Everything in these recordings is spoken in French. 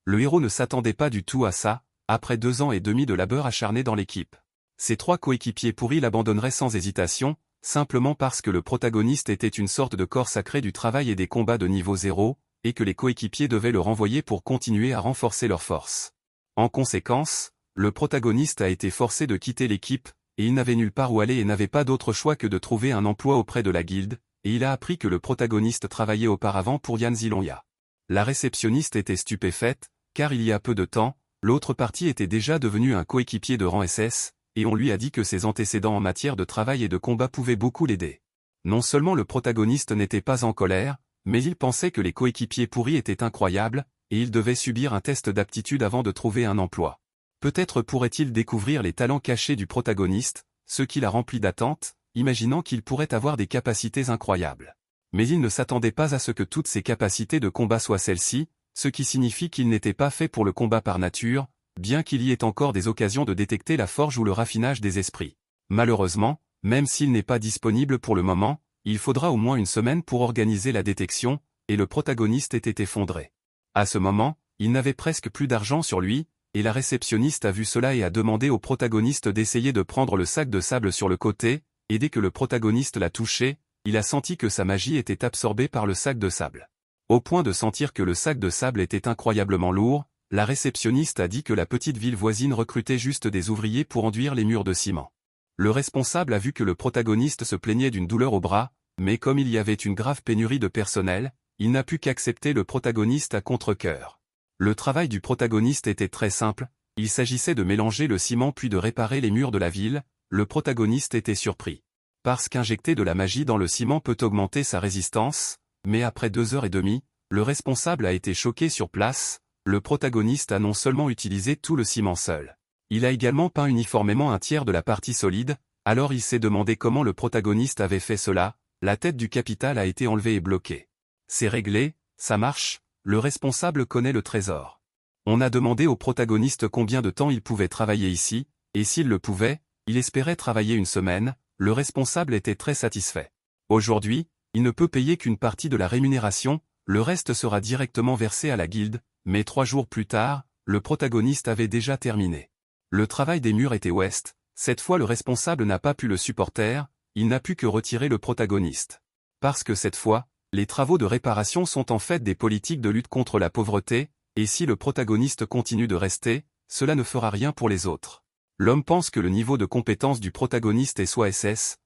Le héros ne s'attendait pas du tout à ça, après 2 ans et demi de labeur acharné dans l'équipe. Ses 3 coéquipiers pourris l'abandonneraient sans hésitation, simplement parce que le protagoniste était une sorte de corps sacré du travail et des combats de niveau 0, et que les coéquipiers devaient le renvoyer pour continuer à renforcer leurs forces. En conséquence, le protagoniste a été forcé de quitter l'équipe, et il n'avait nulle part où aller et n'avait pas d'autre choix que de trouver un emploi auprès de la guilde, et il a appris que le protagoniste travaillait auparavant pour Yan Zilonya. La réceptionniste était stupéfaite, car il y a peu de temps, l'autre partie était déjà devenu un coéquipier de rang SS, et on lui a dit que ses antécédents en matière de travail et de combat pouvaient beaucoup l'aider. Non seulement le protagoniste n'était pas en colère, mais il pensait que les coéquipiers pourris étaient incroyables, et il devait subir un test d'aptitude avant de trouver un emploi. Peut-être pourrait-il découvrir les talents cachés du protagoniste, ce qui l'a rempli d'attente, imaginant qu'il pourrait avoir des capacités incroyables. Mais il ne s'attendait pas à ce que toutes ses capacités de combat soient celles-ci, ce qui signifie qu'il n'était pas fait pour le combat par nature, bien qu'il y ait encore des occasions de détecter la forge ou le raffinage des esprits. Malheureusement, même s'il n'est pas disponible pour le moment, il faudra au moins une semaine pour organiser la détection, et le protagoniste était effondré. À ce moment, il n'avait presque plus d'argent sur lui, et la réceptionniste a vu cela et a demandé au protagoniste d'essayer de prendre le sac de sable sur le côté, et dès que le protagoniste l'a touché, il a senti que sa magie était absorbée par le sac de sable. Au point de sentir que le sac de sable était incroyablement lourd, la réceptionniste a dit que la petite ville voisine recrutait juste des ouvriers pour enduire les murs de ciment. Le responsable a vu que le protagoniste se plaignait d'une douleur au bras, mais comme il y avait une grave pénurie de personnel, il n'a pu qu'accepter le protagoniste à contre-cœur. Le travail du protagoniste était très simple, il s'agissait de mélanger le ciment puis de réparer les murs de la ville. Le protagoniste était surpris. Parce qu'injecter de la magie dans le ciment peut augmenter sa résistance, mais après 2 heures et demie, le responsable a été choqué sur place, le protagoniste a non seulement utilisé tout le ciment seul. Il a également peint uniformément un tiers de la partie solide, alors il s'est demandé comment le protagoniste avait fait cela, la tête du capital a été enlevée et bloquée. C'est réglé, ça marche, le responsable connaît le trésor. On a demandé au protagoniste combien de temps il pouvait travailler ici, et s'il le pouvait, il espérait travailler une semaine, le responsable était très satisfait. Aujourd'hui, il ne peut payer qu'une partie de la rémunération, le reste sera directement versé à la guilde, mais 3 jours plus tard, le protagoniste avait déjà terminé. Le travail des murs était ouest, cette fois le responsable n'a pas pu le supporter, il n'a pu que retirer le protagoniste. Parce que cette fois, les travaux de réparation sont en fait des politiques de lutte contre la pauvreté, et si le protagoniste continue de rester, cela ne fera rien pour les autres. L'homme pense que le niveau de compétence du protagoniste est soit SS,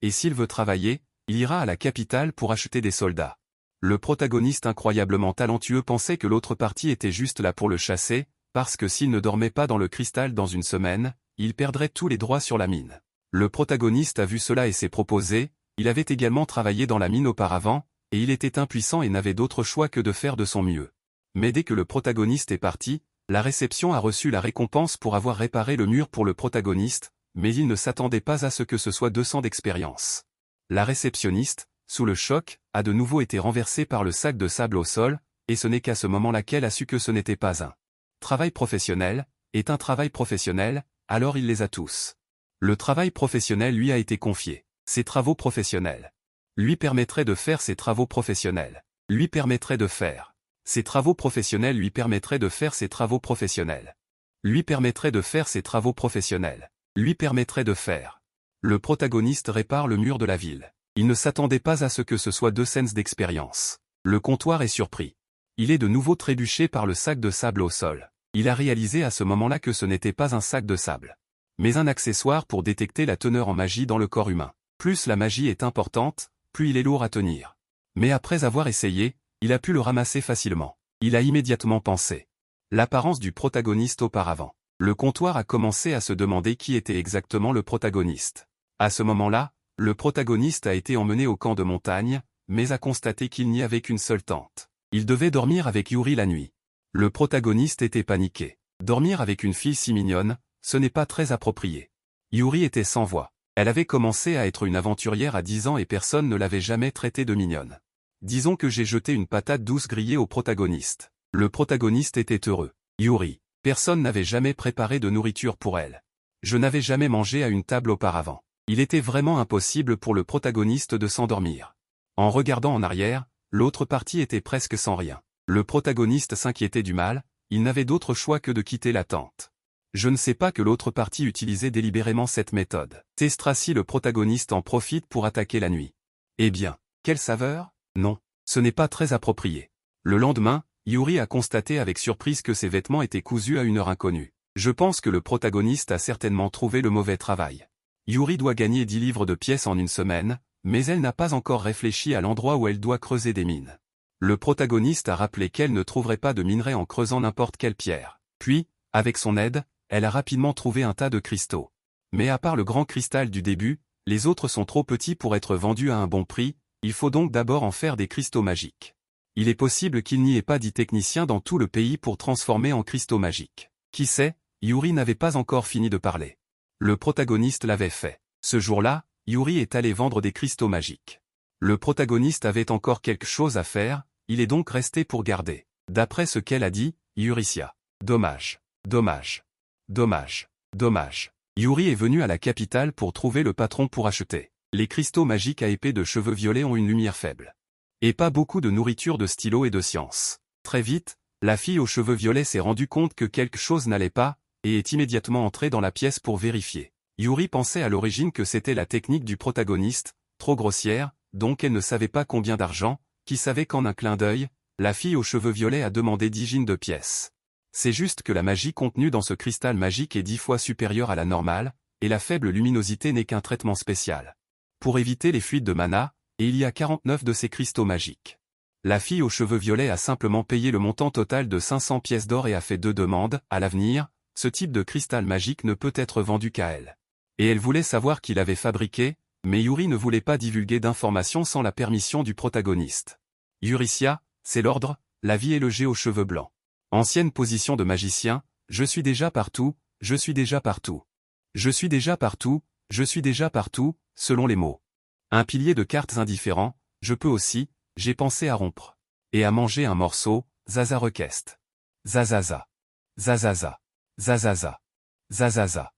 et s'il veut travailler, il ira à la capitale pour acheter des soldats. Le protagoniste incroyablement talentueux pensait que l'autre partie était juste là pour le chasser, parce que s'il ne dormait pas dans le cristal dans une semaine, il perdrait tous les droits sur la mine. Le protagoniste a vu cela et s'est proposé, il avait également travaillé dans la mine auparavant, et il était impuissant et n'avait d'autre choix que de faire de son mieux. Mais dès que le protagoniste est parti, la réception a reçu la récompense pour avoir réparé le mur pour le protagoniste, mais il ne s'attendait pas à ce que ce soit 200 d'expérience. La réceptionniste, sous le choc, a de nouveau été renversée par le sac de sable au sol, et ce n'est qu'à ce moment-là qu'elle a su que ce n'était pas un travail professionnel, est un travail professionnel, alors il les a tous. Le travail professionnel lui a été confié. Ses travaux professionnels lui permettraient de faire ses travaux professionnels. Lui permettraient de faire. Ses travaux professionnels lui permettraient de faire ses travaux professionnels. Lui permettrait de faire ses travaux professionnels. Lui permettrait de faire. Le protagoniste répare le mur de la ville. Il ne s'attendait pas à ce que ce soit 2 scènes d'expérience. Le comptoir est surpris. Il est de nouveau trébuché par le sac de sable au sol. Il a réalisé à ce moment-là que ce n'était pas un sac de sable, mais un accessoire pour détecter la teneur en magie dans le corps humain. Plus la magie est importante, plus il est lourd à tenir. Mais après avoir essayé, il a pu le ramasser facilement. Il a immédiatement pensé. L'apparence du protagoniste auparavant. Le comptoir a commencé à se demander qui était exactement le protagoniste. À ce moment-là, le protagoniste a été emmené au camp de montagne, mais a constaté qu'il n'y avait qu'une seule tente. Il devait dormir avec Yuri la nuit. Le protagoniste était paniqué. Dormir avec une fille si mignonne, ce n'est pas très approprié. Yuri était sans voix. Elle avait commencé à être une aventurière à 10 ans et personne ne l'avait jamais traitée de mignonne. Disons que j'ai jeté une patate douce grillée au protagoniste. Le protagoniste était heureux. Yuri. Personne n'avait jamais préparé de nourriture pour elle. Je n'avais jamais mangé à une table auparavant. Il était vraiment impossible pour le protagoniste de s'endormir. En regardant en arrière, l'autre partie était presque sans rien. Le protagoniste s'inquiétait du mal, il n'avait d'autre choix que de quitter la tente. Je ne sais pas que l'autre partie utilisait délibérément cette méthode. Testracy, le protagoniste, en profite pour attaquer la nuit. Eh bien, quelle saveur? Non, ce n'est pas très approprié. Le lendemain, Yuri a constaté avec surprise que ses vêtements étaient cousus à une heure inconnue. Je pense que le protagoniste a certainement trouvé le mauvais travail. Yuri doit gagner 10 livres de pièces en une semaine, mais elle n'a pas encore réfléchi à l'endroit où elle doit creuser des mines. Le protagoniste a rappelé qu'elle ne trouverait pas de minerai en creusant n'importe quelle pierre. Puis, avec son aide, elle a rapidement trouvé un tas de cristaux. Mais à part le grand cristal du début, les autres sont trop petits pour être vendus à un bon prix, il faut donc d'abord en faire des cristaux magiques. Il est possible qu'il n'y ait pas d'10 techniciens dans tout le pays pour transformer en cristaux magiques. Qui sait, Yuri n'avait pas encore fini de parler. Le protagoniste l'avait fait. Ce jour-là, Yuri est allé vendre des cristaux magiques. Le protagoniste avait encore quelque chose à faire, il est donc resté pour garder. D'après ce qu'elle a dit, Yuricia. Dommage. Dommage. Dommage. Dommage. Yuri est venu à la capitale pour trouver le patron pour acheter. Les cristaux magiques à épée de cheveux violets ont une lumière faible. Et pas beaucoup de nourriture, de stylos et de science. Très vite, la fille aux cheveux violets s'est rendue compte que quelque chose n'allait pas, et est immédiatement entrée dans la pièce pour vérifier. Yuri pensait à l'origine que c'était la technique du protagoniste, trop grossière, donc elle ne savait pas combien d'argent, qui savait qu'en un clin d'œil, la fille aux cheveux violets a demandé 10 jeans de pièces. C'est juste que la magie contenue dans ce cristal magique est 10 fois supérieure à la normale, et la faible luminosité n'est qu'un traitement spécial. Pour éviter les fuites de mana, et il y a 49 de ces cristaux magiques. La fille aux cheveux violets a simplement payé le montant total de 500 pièces d'or et a fait 2 demandes. À l'avenir, ce type de cristal magique ne peut être vendu qu'à elle. Et elle voulait savoir qui l'avait fabriqué, mais Yuri ne voulait pas divulguer d'informations sans la permission du protagoniste. Yuricia, c'est l'ordre, la vie est le G aux cheveux blancs. Ancienne position de magicien, je suis déjà partout, je suis déjà partout. Je suis déjà partout, je suis déjà partout, selon les mots. Un pilier de cartes indifférent, je peux aussi, j'ai pensé à rompre. Et à manger un morceau, Zaza request. Zazaza. Zazaza. Zazaza. Zazaza.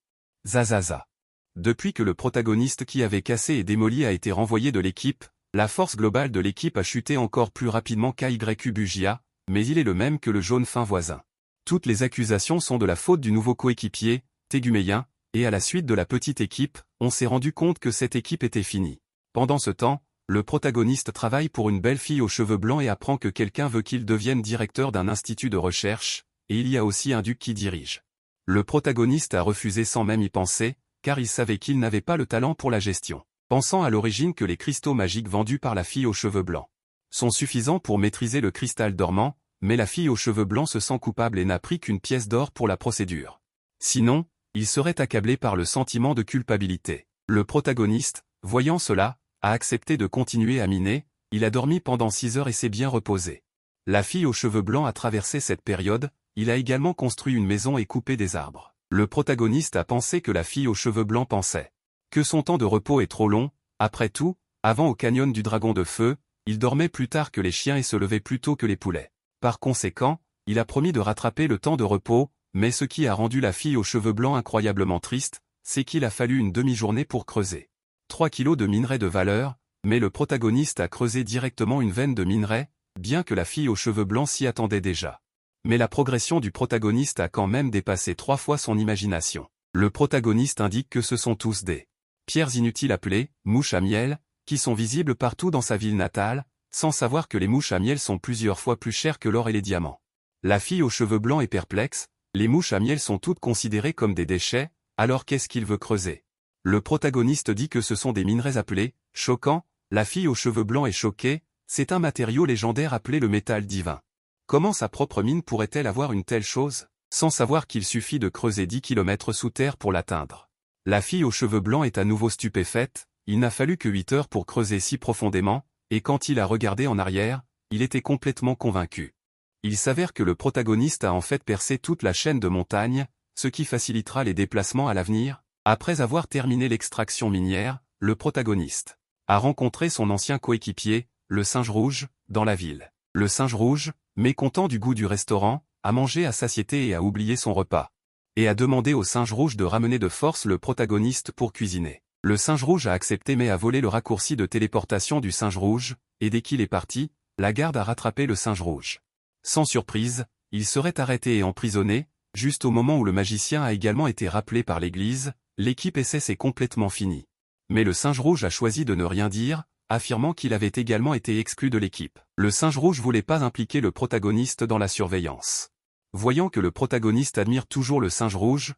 Zazaza. Depuis que le protagoniste qui avait cassé et démoli a été renvoyé de l'équipe, la force globale de l'équipe a chuté encore plus rapidement qu'AYQBUJIA, mais il est le même que le jaune fin voisin. Toutes les accusations sont de la faute du nouveau coéquipier, Téguméen, et à la suite de la petite équipe, on s'est rendu compte que cette équipe était finie. Pendant ce temps, le protagoniste travaille pour une belle fille aux cheveux blancs et apprend que quelqu'un veut qu'il devienne directeur d'un institut de recherche, et il y a aussi un duc qui dirige. Le protagoniste a refusé sans même y penser, car il savait qu'il n'avait pas le talent pour la gestion, pensant à l'origine que les cristaux magiques vendus par la fille aux cheveux blancs sont suffisants pour maîtriser le cristal dormant, mais la fille aux cheveux blancs se sent coupable et n'a pris qu'une pièce d'or pour la procédure. Sinon, il serait accablé par le sentiment de culpabilité. Le protagoniste, voyant cela, a accepté de continuer à miner, il a dormi pendant 6 heures et s'est bien reposé. La fille aux cheveux blancs a traversé cette période, il a également construit une maison et coupé des arbres. Le protagoniste a pensé que la fille aux cheveux blancs pensait que son temps de repos est trop long, après tout, avant au canyon du Dragon de Feu, il dormait plus tard que les chiens et se levait plus tôt que les poulets. Par conséquent, il a promis de rattraper le temps de repos, mais ce qui a rendu la fille aux cheveux blancs incroyablement triste, c'est qu'il a fallu une demi-journée pour creuser 3 kilos de minerai de valeur, mais le protagoniste a creusé directement une veine de minerai, bien que la fille aux cheveux blancs s'y attendait déjà. Mais la progression du protagoniste a quand même dépassé 3 fois son imagination. Le protagoniste indique que ce sont tous des pierres inutiles appelées mouches à miel, qui sont visibles partout dans sa ville natale, sans savoir que les mouches à miel sont plusieurs fois plus chères que l'or et les diamants. La fille aux cheveux blancs est perplexe, les mouches à miel sont toutes considérées comme des déchets, alors qu'est-ce qu'il veut creuser? Le protagoniste dit que ce sont des minerais appelés choquants, la fille aux cheveux blancs est choquée, c'est un matériau légendaire appelé le métal divin. Comment sa propre mine pourrait-elle avoir une telle chose, sans savoir qu'il suffit de creuser 10 km sous terre pour l'atteindre? La fille aux cheveux blancs est à nouveau stupéfaite, il n'a fallu que 8 heures pour creuser si profondément, et quand il a regardé en arrière, il était complètement convaincu. Il s'avère que le protagoniste a en fait percé toute la chaîne de montagnes, ce qui facilitera les déplacements à l'avenir. Après avoir terminé l'extraction minière, le protagoniste a rencontré son ancien coéquipier, le singe rouge, dans la ville. Le singe rouge, mécontent du goût du restaurant, a mangé à satiété et a oublié son repas. Et a demandé au singe rouge de ramener de force le protagoniste pour cuisiner. Le singe rouge a accepté mais a volé le raccourci de téléportation du singe rouge, et dès qu'il est parti, la garde a rattrapé le singe rouge. Sans surprise, il serait arrêté et emprisonné, juste au moment où le magicien a également été rappelé par l'église, l'équipe SS est complètement finie. Mais le singe rouge a choisi de ne rien dire, affirmant qu'il avait également été exclu de l'équipe. Le singe rouge voulait pas impliquer le protagoniste dans la surveillance. Voyant que le protagoniste admire toujours le singe rouge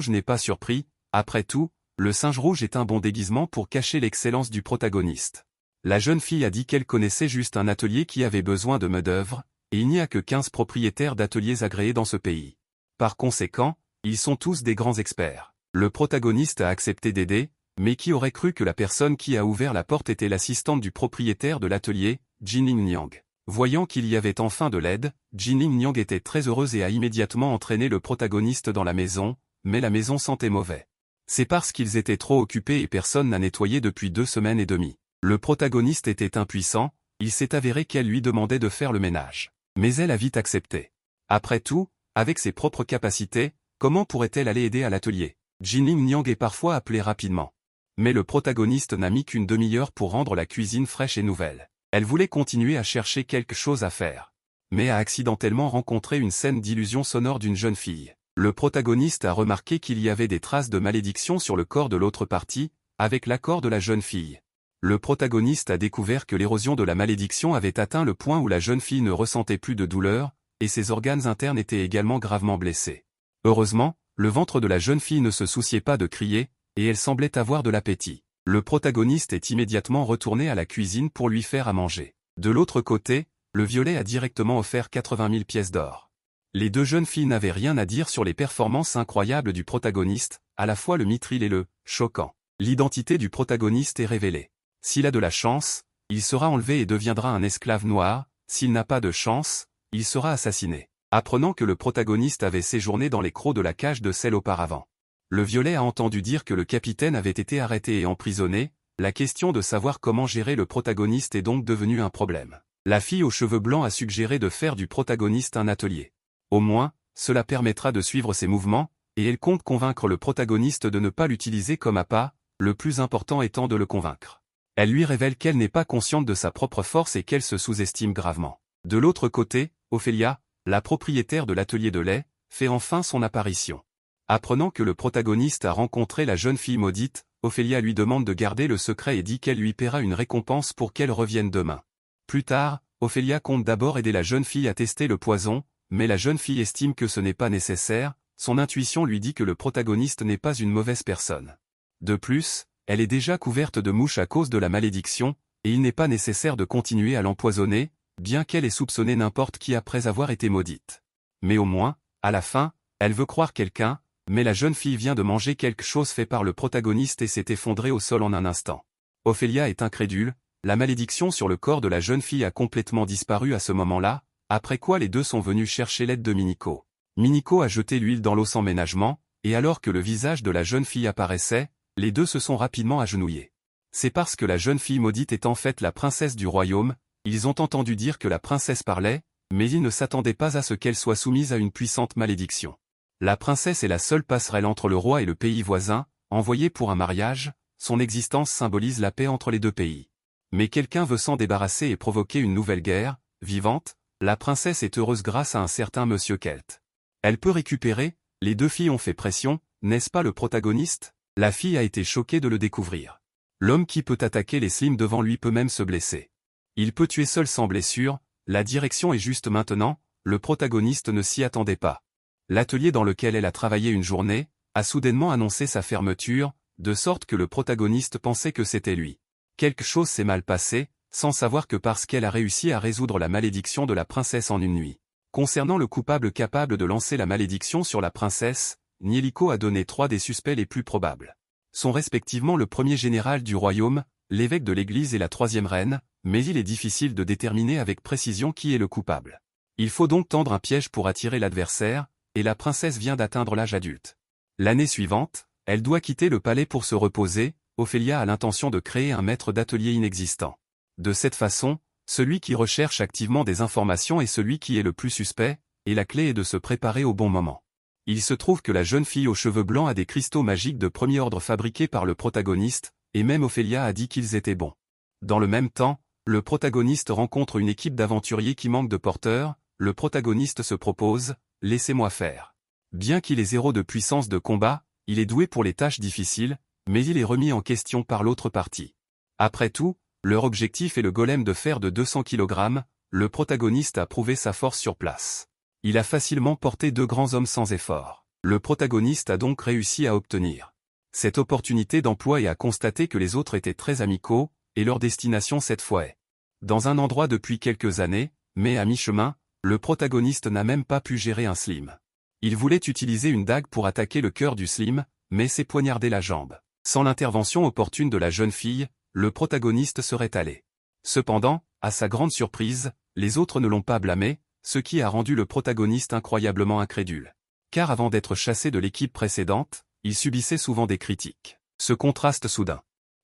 n'est pas surpris, après tout, le singe rouge est un bon déguisement pour cacher l'excellence du protagoniste. La jeune fille a dit qu'elle connaissait juste un atelier qui avait besoin de main-d'œuvre, et il n'y a que 15 propriétaires d'ateliers agréés dans ce pays. Par conséquent, ils sont tous des grands experts. Le protagoniste a accepté d'aider, mais qui aurait cru que la personne qui a ouvert la porte était l'assistante du propriétaire de l'atelier, Jining Niang. Voyant qu'il y avait enfin de l'aide, Jining Niang était très heureuse et a immédiatement entraîné le protagoniste dans la maison, mais la maison sentait mauvais. C'est parce qu'ils étaient trop occupés et personne n'a nettoyé depuis 2 semaines et demie. Le protagoniste était impuissant, il s'est avéré qu'elle lui demandait de faire le ménage. Mais elle a vite accepté. Après tout, avec ses propres capacités, comment pourrait-elle aller aider à l'atelier? Jining Niang est parfois appelée rapidement. Mais le protagoniste n'a mis qu'une demi-heure pour rendre la cuisine fraîche et nouvelle. Elle voulait continuer à chercher quelque chose à faire. Mais a accidentellement rencontré une scène d'illusion sonore d'une jeune fille. Le protagoniste a remarqué qu'il y avait des traces de malédiction sur le corps de l'autre partie, avec l'accord de la jeune fille. Le protagoniste a découvert que l'érosion de la malédiction avait atteint le point où la jeune fille ne ressentait plus de douleur, et ses organes internes étaient également gravement blessés. Heureusement, le ventre de la jeune fille ne se souciait pas de crier, et elle semblait avoir de l'appétit. Le protagoniste est immédiatement retourné à la cuisine pour lui faire à manger. De l'autre côté, le violet a directement offert 80 000 pièces d'or. Les deux jeunes filles n'avaient rien à dire sur les performances incroyables du protagoniste, à la fois le mithril et le choquant. L'identité du protagoniste est révélée. S'il a de la chance, il sera enlevé et deviendra un esclave noir, s'il n'a pas de chance, il sera assassiné. Apprenant que le protagoniste avait séjourné dans les crocs de la cage de sel auparavant. Le violet a entendu dire que le capitaine avait été arrêté et emprisonné, la question de savoir comment gérer le protagoniste est donc devenue un problème. La fille aux cheveux blancs a suggéré de faire du protagoniste un atelier. Au moins, cela permettra de suivre ses mouvements, et elle compte convaincre le protagoniste de ne pas l'utiliser comme appât, le plus important étant de le convaincre. Elle lui révèle qu'elle n'est pas consciente de sa propre force et qu'elle se sous-estime gravement. De l'autre côté, Ophélia, la propriétaire de l'atelier de lait, fait enfin son apparition. Apprenant que le protagoniste a rencontré la jeune fille maudite, Ophélia lui demande de garder le secret et dit qu'elle lui paiera une récompense pour qu'elle revienne demain. Plus tard, Ophélia compte d'abord aider la jeune fille à tester le poison, mais la jeune fille estime que ce n'est pas nécessaire, son intuition lui dit que le protagoniste n'est pas une mauvaise personne. De plus, elle est déjà couverte de mouches à cause de la malédiction, et il n'est pas nécessaire de continuer à l'empoisonner, bien qu'elle ait soupçonné n'importe qui après avoir été maudite. Mais au moins, à la fin, elle veut croire quelqu'un, mais la jeune fille vient de manger quelque chose fait par le protagoniste et s'est effondrée au sol en un instant. Ophélia est incrédule, la malédiction sur le corps de la jeune fille a complètement disparu à ce moment-là, après quoi les deux sont venus chercher l'aide de Miniko. Miniko a jeté l'huile dans l'eau sans ménagement, et alors que le visage de la jeune fille apparaissait, les deux se sont rapidement agenouillés. C'est parce que la jeune fille maudite est en fait la princesse du royaume, ils ont entendu dire que la princesse parlait, mais ils ne s'attendaient pas à ce qu'elle soit soumise à une puissante malédiction. La princesse est la seule passerelle entre le roi et le pays voisin, envoyée pour un mariage, son existence symbolise la paix entre les deux pays. Mais quelqu'un veut s'en débarrasser et provoquer une nouvelle guerre, vivante, la princesse est heureuse grâce à un certain monsieur Kelt. Elle peut récupérer, les deux filles ont fait pression, n'est-ce pas le protagoniste? La fille a été choquée de le découvrir. L'homme qui peut attaquer les slims devant lui peut même se blesser. Il peut tuer seul sans blessure, la direction est juste maintenant, le protagoniste ne s'y attendait pas. L'atelier dans lequel elle a travaillé une journée, a soudainement annoncé sa fermeture, de sorte que le protagoniste pensait que c'était lui. Quelque chose s'est mal passé, sans savoir que parce qu'elle a réussi à résoudre la malédiction de la princesse en une nuit. Concernant le coupable capable de lancer la malédiction sur la princesse, Nieliko a donné 3 des suspects les plus probables. Sont respectivement le premier général du royaume, l'évêque de l'église et la 3e reine, mais il est difficile de déterminer avec précision qui est le coupable. Il faut donc tendre un piège pour attirer l'adversaire, et la princesse vient d'atteindre l'âge adulte. L'année suivante, elle doit quitter le palais pour se reposer, Ophélia a l'intention de créer un maître d'atelier inexistant. De cette façon, celui qui recherche activement des informations est celui qui est le plus suspect, et la clé est de se préparer au bon moment. Il se trouve que la jeune fille aux cheveux blancs a des cristaux magiques de premier ordre fabriqués par le protagoniste, et même Ophélia a dit qu'ils étaient bons. Dans le même temps, le protagoniste rencontre une équipe d'aventuriers qui manque de porteurs, le protagoniste se propose, « Laissez-moi faire ». Bien qu'il ait zéro de puissance de combat, il est doué pour les tâches difficiles, mais il est remis en question par l'autre partie. Après tout, leur objectif est le golem de fer de 200 kg, le protagoniste a prouvé sa force sur place. Il a facilement porté 2 grands hommes sans effort. Le protagoniste a donc réussi à obtenir cette opportunité d'emploi et a constaté que les autres étaient très amicaux, et leur destination cette fois est dans un endroit depuis quelques années, mais à mi-chemin, le protagoniste n'a même pas pu gérer un slim. Il voulait utiliser une dague pour attaquer le cœur du slim, mais s'est poignardé la jambe. Sans l'intervention opportune de la jeune fille, le protagoniste serait allé. Cependant, à sa grande surprise, les autres ne l'ont pas blâmé, ce qui a rendu le protagoniste incroyablement incrédule. Car avant d'être chassé de l'équipe précédente, il subissait souvent des critiques. Ce contraste soudain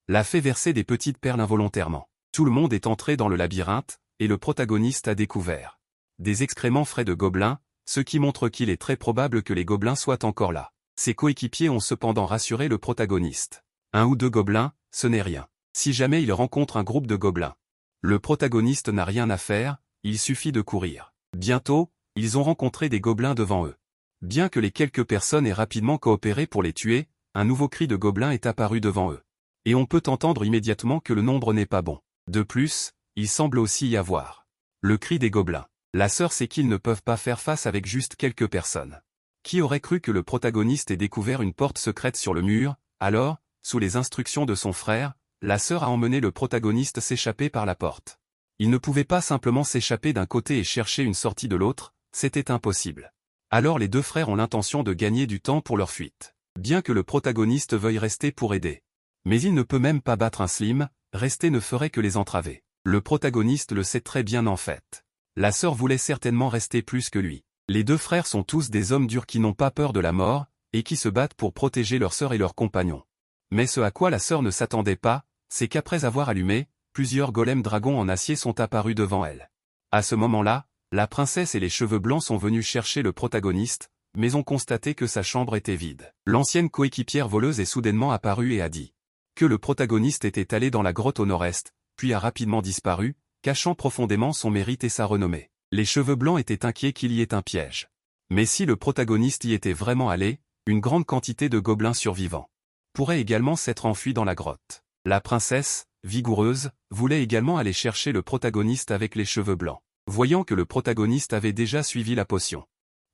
l'a fait verser des petites perles involontairement. Tout le monde est entré dans le labyrinthe, et le protagoniste a découvert des excréments frais de gobelins, ce qui montre qu'il est très probable que les gobelins soient encore là. Ses coéquipiers ont cependant rassuré le protagoniste. 1 ou 2 gobelins, ce n'est rien. Si jamais il rencontre un groupe de gobelins, le protagoniste n'a rien à faire, il suffit de courir. Bientôt, ils ont rencontré des gobelins devant eux. Bien que les quelques personnes aient rapidement coopéré pour les tuer, un nouveau cri de gobelins est apparu devant eux. Et on peut entendre immédiatement que le nombre n'est pas bon. De plus, il semble aussi y avoir le cri des gobelins. La sœur sait qu'ils ne peuvent pas faire face avec juste quelques personnes. Qui aurait cru que le protagoniste ait découvert une porte secrète sur le mur? Alors, sous les instructions de son frère, la sœur a emmené le protagoniste s'échapper par la porte. Il ne pouvait pas simplement s'échapper d'un côté et chercher une sortie de l'autre, c'était impossible. Alors les 2 frères ont l'intention de gagner du temps pour leur fuite. Bien que le protagoniste veuille rester pour aider. Mais il ne peut même pas battre un slim, rester ne ferait que les entraver. Le protagoniste le sait très bien en fait. La sœur voulait certainement rester plus que lui. Les 2 frères sont tous des hommes durs qui n'ont pas peur de la mort, et qui se battent pour protéger leur sœur et leurs compagnons. Mais ce à quoi la sœur ne s'attendait pas, c'est qu'après avoir allumé, plusieurs golems dragons en acier sont apparus devant elle. À ce moment-là, la princesse et les cheveux blancs sont venus chercher le protagoniste, mais ont constaté que sa chambre était vide. L'ancienne coéquipière voleuse est soudainement apparue et a dit que le protagoniste était allé dans la grotte au nord-est, puis a rapidement disparu, cachant profondément son mérite et sa renommée. Les cheveux blancs étaient inquiets qu'il y ait un piège. Mais si le protagoniste y était vraiment allé, une grande quantité de gobelins survivants pourrait également s'être enfui dans la grotte. La princesse, vigoureuse, voulait également aller chercher le protagoniste avec les cheveux blancs. Voyant que le protagoniste avait déjà suivi la potion,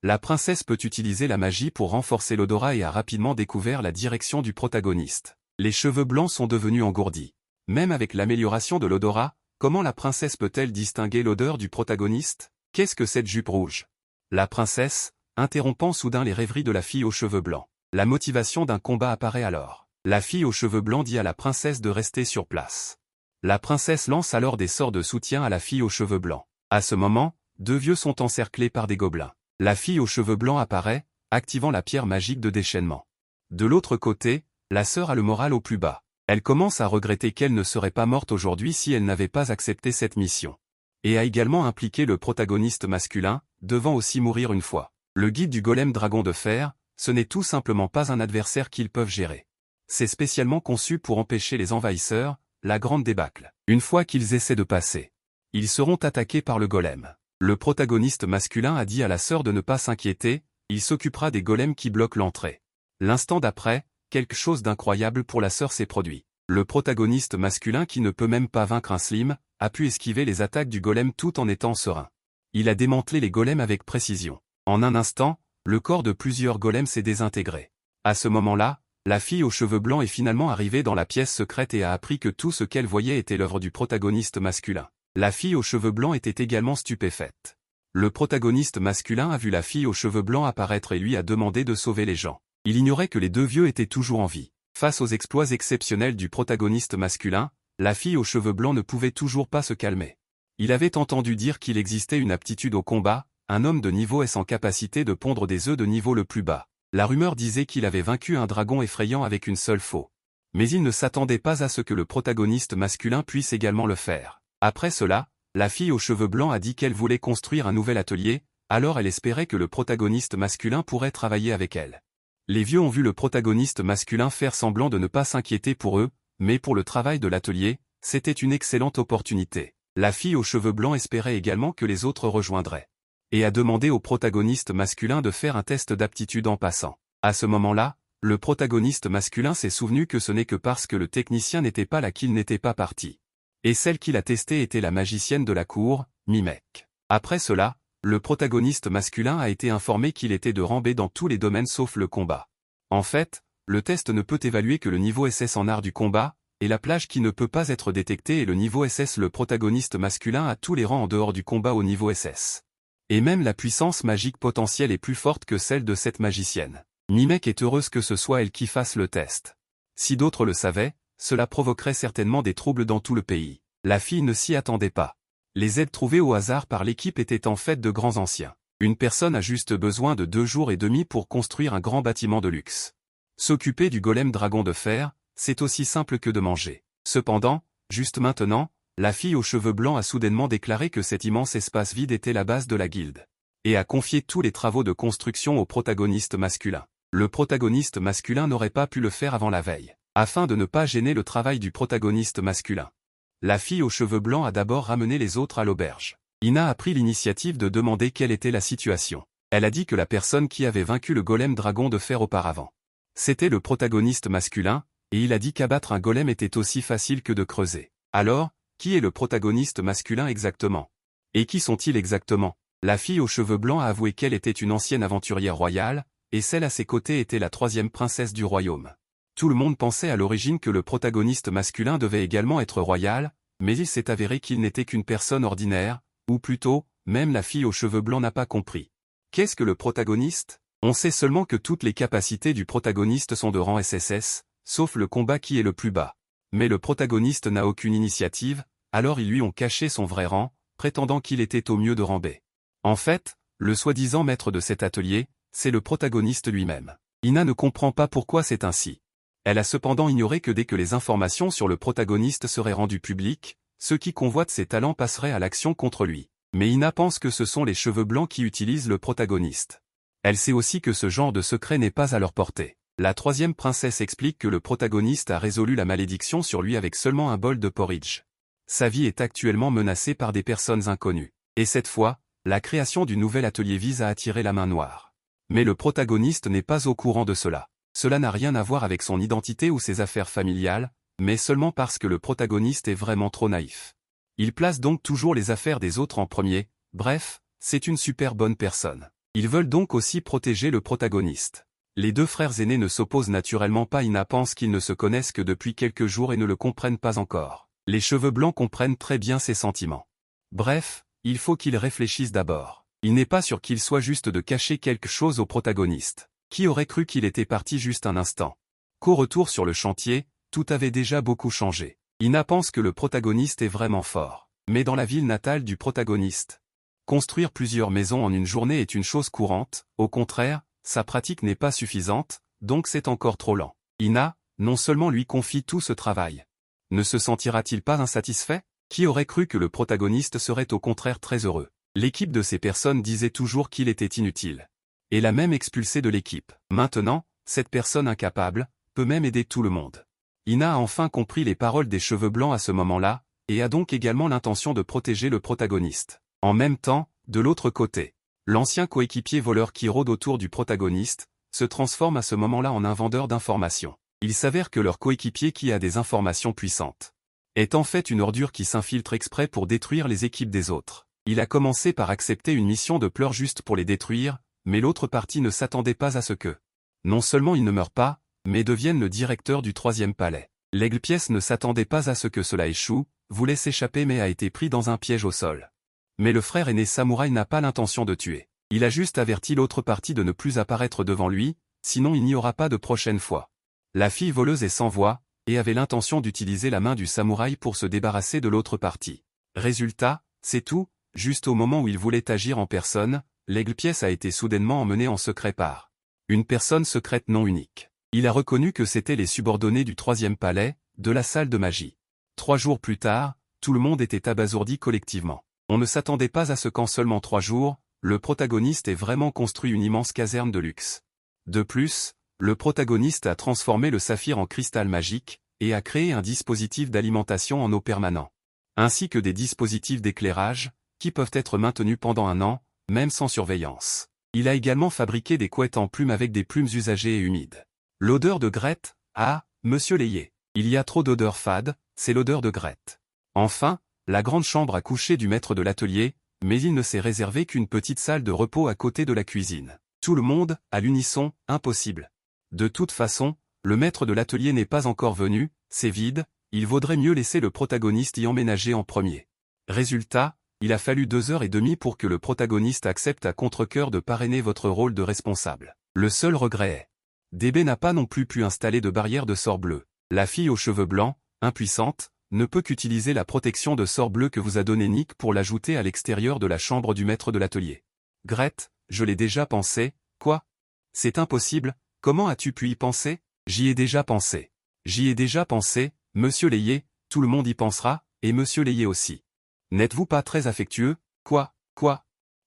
la princesse peut utiliser la magie pour renforcer l'odorat et a rapidement découvert la direction du protagoniste. Les cheveux blancs sont devenus engourdis. Même avec l'amélioration de l'odorat, comment la princesse peut-elle distinguer l'odeur du protagoniste? Qu'est-ce que cette jupe rouge? La princesse, interrompant soudain les rêveries de la fille aux cheveux blancs. La motivation d'un combat apparaît alors. La fille aux cheveux blancs dit à la princesse de rester sur place. La princesse lance alors des sorts de soutien à la fille aux cheveux blancs. À ce moment, 2 vieux sont encerclés par des gobelins. La fille aux cheveux blancs apparaît, activant la pierre magique de déchaînement. De l'autre côté, la sœur a le moral au plus bas. Elle commence à regretter qu'elle ne serait pas morte aujourd'hui si elle n'avait pas accepté cette mission. Et a également impliqué le protagoniste masculin, devant aussi mourir une fois. Le guide du golem dragon de fer, ce n'est tout simplement pas un adversaire qu'ils peuvent gérer. C'est spécialement conçu pour empêcher les envahisseurs, la grande débâcle. Une fois qu'ils essaient de passer, ils seront attaqués par le golem. Le protagoniste masculin a dit à la sœur de ne pas s'inquiéter, il s'occupera des golems qui bloquent l'entrée. L'instant d'après, quelque chose d'incroyable pour la sœur s'est produit. Le protagoniste masculin qui ne peut même pas vaincre un slim, a pu esquiver les attaques du golem tout en étant serein. Il a démantelé les golems avec précision. En un instant, le corps de plusieurs golems s'est désintégré. À ce moment-là, la fille aux cheveux blancs est finalement arrivée dans la pièce secrète et a appris que tout ce qu'elle voyait était l'œuvre du protagoniste masculin. La fille aux cheveux blancs était également stupéfaite. Le protagoniste masculin a vu la fille aux cheveux blancs apparaître et lui a demandé de sauver les gens. Il ignorait que les 2 vieux étaient toujours en vie. Face aux exploits exceptionnels du protagoniste masculin, la fille aux cheveux blancs ne pouvait toujours pas se calmer. Il avait entendu dire qu'il existait une aptitude au combat, un homme de niveau S en capacité de pondre des œufs de niveau le plus bas. La rumeur disait qu'il avait vaincu un dragon effrayant avec une seule faux. Mais il ne s'attendait pas à ce que le protagoniste masculin puisse également le faire. Après cela, la fille aux cheveux blancs a dit qu'elle voulait construire un nouvel atelier, alors elle espérait que le protagoniste masculin pourrait travailler avec elle. Les vieux ont vu le protagoniste masculin faire semblant de ne pas s'inquiéter pour eux, mais pour le travail de l'atelier, c'était une excellente opportunité. La fille aux cheveux blancs espérait également que les autres rejoindraient et a demandé au protagoniste masculin de faire un test d'aptitude en passant. À ce moment-là, le protagoniste masculin s'est souvenu que ce n'est que parce que le technicien n'était pas là qu'il n'était pas parti. Et celle qui l'a testé était la magicienne de la cour, Mimec. Après cela, le protagoniste masculin a été informé qu'il était de rambé dans tous les domaines sauf le combat. En fait, le test ne peut évaluer que le niveau SS en art du combat, et la plage qui ne peut pas être détectée est le niveau SS. Le protagoniste masculin a tous les rangs en dehors du combat au niveau SS. Et même la puissance magique potentielle est plus forte que celle de cette magicienne. Mimec est heureuse que ce soit elle qui fasse le test. Si d'autres le savaient, cela provoquerait certainement des troubles dans tout le pays. La fille ne s'y attendait pas. Les aides trouvées au hasard par l'équipe étaient en fait de grands anciens. Une personne a juste besoin de 2 jours et demi pour construire un grand bâtiment de luxe. S'occuper du golem dragon de fer, c'est aussi simple que de manger. Cependant, juste maintenant, la fille aux cheveux blancs a soudainement déclaré que cet immense espace vide était la base de la guilde. Et a confié tous les travaux de construction au protagoniste masculin. Le protagoniste masculin n'aurait pas pu le faire avant la veille, afin de ne pas gêner le travail du protagoniste masculin. La fille aux cheveux blancs a d'abord ramené les autres à l'auberge. Ina a pris l'initiative de demander quelle était la situation. Elle a dit que la personne qui avait vaincu le golem dragon de fer auparavant, c'était le protagoniste masculin, et il a dit qu'abattre un golem était aussi facile que de creuser. Alors, qui est le protagoniste masculin exactement? Et qui sont-ils exactement? La fille aux cheveux blancs a avoué qu'elle était une ancienne aventurière royale, et celle à ses côtés était la 3e princesse du royaume. Tout le monde pensait à l'origine que le protagoniste masculin devait également être royal, mais il s'est avéré qu'il n'était qu'une personne ordinaire, ou plutôt, même la fille aux cheveux blancs n'a pas compris. Qu'est-ce que le protagoniste? On sait seulement que toutes les capacités du protagoniste sont de rang SSS, sauf le combat qui est le plus bas. Mais le protagoniste n'a aucune initiative, alors ils lui ont caché son vrai rang, prétendant qu'il était au mieux de rang B. En fait, le soi-disant maître de cet atelier, c'est le protagoniste lui-même. Ina ne comprend pas pourquoi c'est ainsi. Elle a cependant ignoré que dès que les informations sur le protagoniste seraient rendues publiques, ceux qui convoitent ses talents passeraient à l'action contre lui. Mais Ina pense que ce sont les cheveux blancs qui utilisent le protagoniste. Elle sait aussi que ce genre de secret n'est pas à leur portée. La 3e princesse explique que le protagoniste a résolu la malédiction sur lui avec seulement un bol de porridge. Sa vie est actuellement menacée par des personnes inconnues. Et cette fois, la création du nouvel atelier vise à attirer la main noire. Mais le protagoniste n'est pas au courant de cela. Cela n'a rien à voir avec son identité ou ses affaires familiales, mais seulement parce que le protagoniste est vraiment trop naïf. Il place donc toujours les affaires des autres en premier, bref, c'est une super bonne personne. Ils veulent donc aussi protéger le protagoniste. Les 2 frères aînés ne s'opposent naturellement pas. Ina pense qu'ils ne se connaissent que depuis quelques jours et ne le comprennent pas encore. Les cheveux blancs comprennent très bien ses sentiments. Bref, il faut qu'ils réfléchissent d'abord. Il n'est pas sûr qu'il soit juste de cacher quelque chose au protagoniste. Qui aurait cru qu'il était parti juste un instant? Qu'au retour sur le chantier, tout avait déjà beaucoup changé. Ina pense que le protagoniste est vraiment fort. Mais dans la ville natale du protagoniste, construire plusieurs maisons en une journée est une chose courante, au contraire, sa pratique n'est pas suffisante, donc c'est encore trop lent. Ina, non seulement lui confie tout ce travail. Ne se sentira-t-il pas insatisfait? Qui aurait cru que le protagoniste serait au contraire très heureux? L'équipe de ces personnes disait toujours qu'il était inutile. Et l'a même expulsé de l'équipe. Maintenant, cette personne incapable, peut même aider tout le monde. Ina a enfin compris les paroles des cheveux blancs à ce moment-là, et a donc également l'intention de protéger le protagoniste. En même temps, de l'autre côté, l'ancien coéquipier voleur qui rôde autour du protagoniste, se transforme à ce moment-là en un vendeur d'informations. Il s'avère que leur coéquipier qui a des informations puissantes est en fait une ordure qui s'infiltre exprès pour détruire les équipes des autres. Il a commencé par accepter une mission de pleurs juste pour les détruire, mais l'autre partie ne s'attendait pas à ce que, non seulement il ne meure pas, mais devienne le directeur du 3e palais. L'Aigle-Pièce ne s'attendait pas à ce que cela échoue, voulait s'échapper mais a été pris dans un piège au sol. Mais le frère aîné samouraï n'a pas l'intention de tuer. Il a juste averti l'autre partie de ne plus apparaître devant lui, sinon il n'y aura pas de prochaine fois. La fille voleuse est sans voix, et avait l'intention d'utiliser la main du samouraï pour se débarrasser de l'autre partie. Résultat, c'est tout, juste au moment où il voulait agir en personne, l'Aigle-Pièce a été soudainement emmené en secret par une personne secrète non unique. Il a reconnu que c'étaient les subordonnés du 3e palais, de la salle de magie. 3 jours plus tard, tout le monde était abasourdi collectivement. On ne s'attendait pas à ce qu'en seulement 3 jours, le protagoniste ait vraiment construit une immense caserne de luxe. De plus, le protagoniste a transformé le saphir en cristal magique, et a créé un dispositif d'alimentation en eau permanent. Ainsi que des dispositifs d'éclairage, qui peuvent être maintenus pendant 1 an, même sans surveillance. Il a également fabriqué des couettes en plumes avec des plumes usagées et humides. L'odeur de Grete, ah, monsieur Layet. Il y a trop d'odeurs fades, c'est l'odeur de Grete. Enfin, la grande chambre à coucher du maître de l'atelier, mais il ne s'est réservé qu'une petite salle de repos à côté de la cuisine. Tout le monde, à l'unisson, impossible. De toute façon, le maître de l'atelier n'est pas encore venu, c'est vide, il vaudrait mieux laisser le protagoniste y emménager en premier. Résultat, il a fallu 2 heures et demie pour que le protagoniste accepte à contre-cœur de parrainer votre rôle de responsable. Le seul regret est, DB n'a pas non plus pu installer de barrière de sort bleu. La fille aux cheveux blancs, impuissante, ne peut qu'utiliser la protection de sort bleu que vous a donné Nick pour l'ajouter à l'extérieur de la chambre du maître de l'atelier. Grete, je l'ai déjà pensé, quoi? C'est impossible, comment as-tu pu y penser? J'y ai déjà pensé. J'y ai déjà pensé, monsieur Layet, tout le monde y pensera, et monsieur Layet aussi. N'êtes-vous pas très affectueux? Quoi?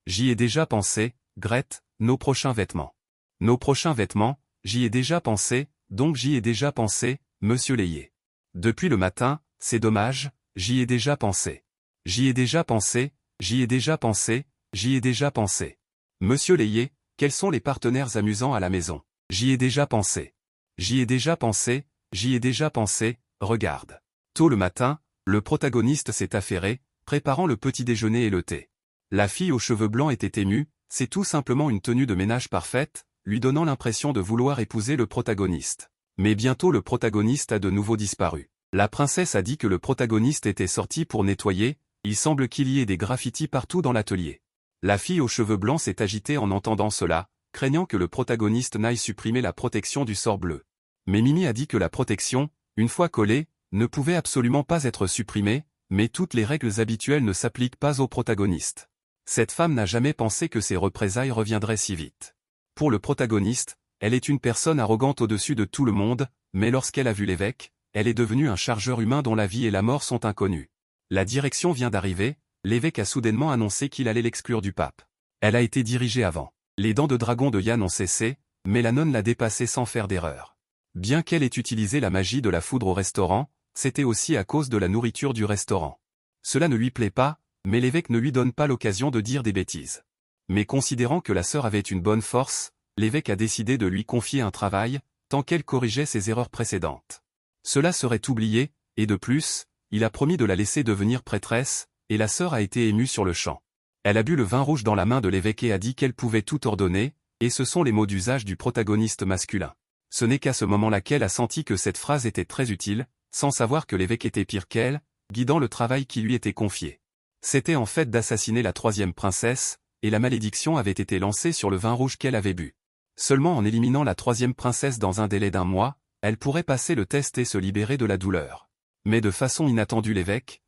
J'y ai déjà pensé, Grete, nos prochains vêtements. Nos prochains vêtements, j'y ai déjà pensé, donc j'y ai déjà pensé, monsieur Layet. Depuis le matin, c'est dommage, j'y ai déjà pensé. J'y ai déjà pensé, j'y ai déjà pensé, j'y ai déjà pensé. Monsieur Layet, quels sont les partenaires amusants à la maison? J'y ai déjà pensé. J'y ai déjà pensé, j'y ai déjà pensé, regarde. Tôt le matin, le protagoniste s'est affairé, préparant le petit déjeuner et le thé. La fille aux cheveux blancs était émue, c'est tout simplement une tenue de ménage parfaite, lui donnant l'impression de vouloir épouser le protagoniste. Mais bientôt le protagoniste a de nouveau disparu. La princesse a dit que le protagoniste était sorti pour nettoyer, il semble qu'il y ait des graffitis partout dans l'atelier. La fille aux cheveux blancs s'est agitée en entendant cela, craignant que le protagoniste n'aille supprimer la protection du sort bleu. Mais Mimi a dit que la protection, une fois collée, ne pouvait absolument pas être supprimée, mais toutes les règles habituelles ne s'appliquent pas au protagoniste. Cette femme n'a jamais pensé que ses représailles reviendraient si vite. Pour le protagoniste, elle est une personne arrogante au-dessus de tout le monde, mais lorsqu'elle a vu l'évêque, elle est devenue un chargeur humain dont la vie et la mort sont inconnues. La direction vient d'arriver, l'évêque a soudainement annoncé qu'il allait l'exclure du pape. Elle a été dirigée avant. Les dents de dragon de Yann ont cessé, mais la nonne l'a dépassée sans faire d'erreur. Bien qu'elle ait utilisé la magie de la foudre au restaurant, c'était aussi à cause de la nourriture du restaurant. Cela ne lui plaît pas, mais l'évêque ne lui donne pas l'occasion de dire des bêtises. Mais considérant que la sœur avait une bonne force, l'évêque a décidé de lui confier un travail, tant qu'elle corrigeait ses erreurs précédentes. Cela serait oublié, et de plus, il a promis de la laisser devenir prêtresse, et la sœur a été émue sur le champ. Elle a bu le vin rouge dans la main de l'évêque et a dit qu'elle pouvait tout ordonner, et ce sont les mots d'usage du protagoniste masculin. Ce n'est qu'à ce moment-là qu'elle a senti que cette phrase était très utile, sans savoir que l'évêque était pire qu'elle, guidant le travail qui lui était confié. C'était en fait d'assassiner la troisième princesse, et la malédiction avait été lancée sur le vin rouge qu'elle avait bu. Seulement en éliminant la troisième princesse dans un délai d'1 mois, elle pourrait passer le test et se libérer de la douleur. Mais de façon inattendue l'évêque,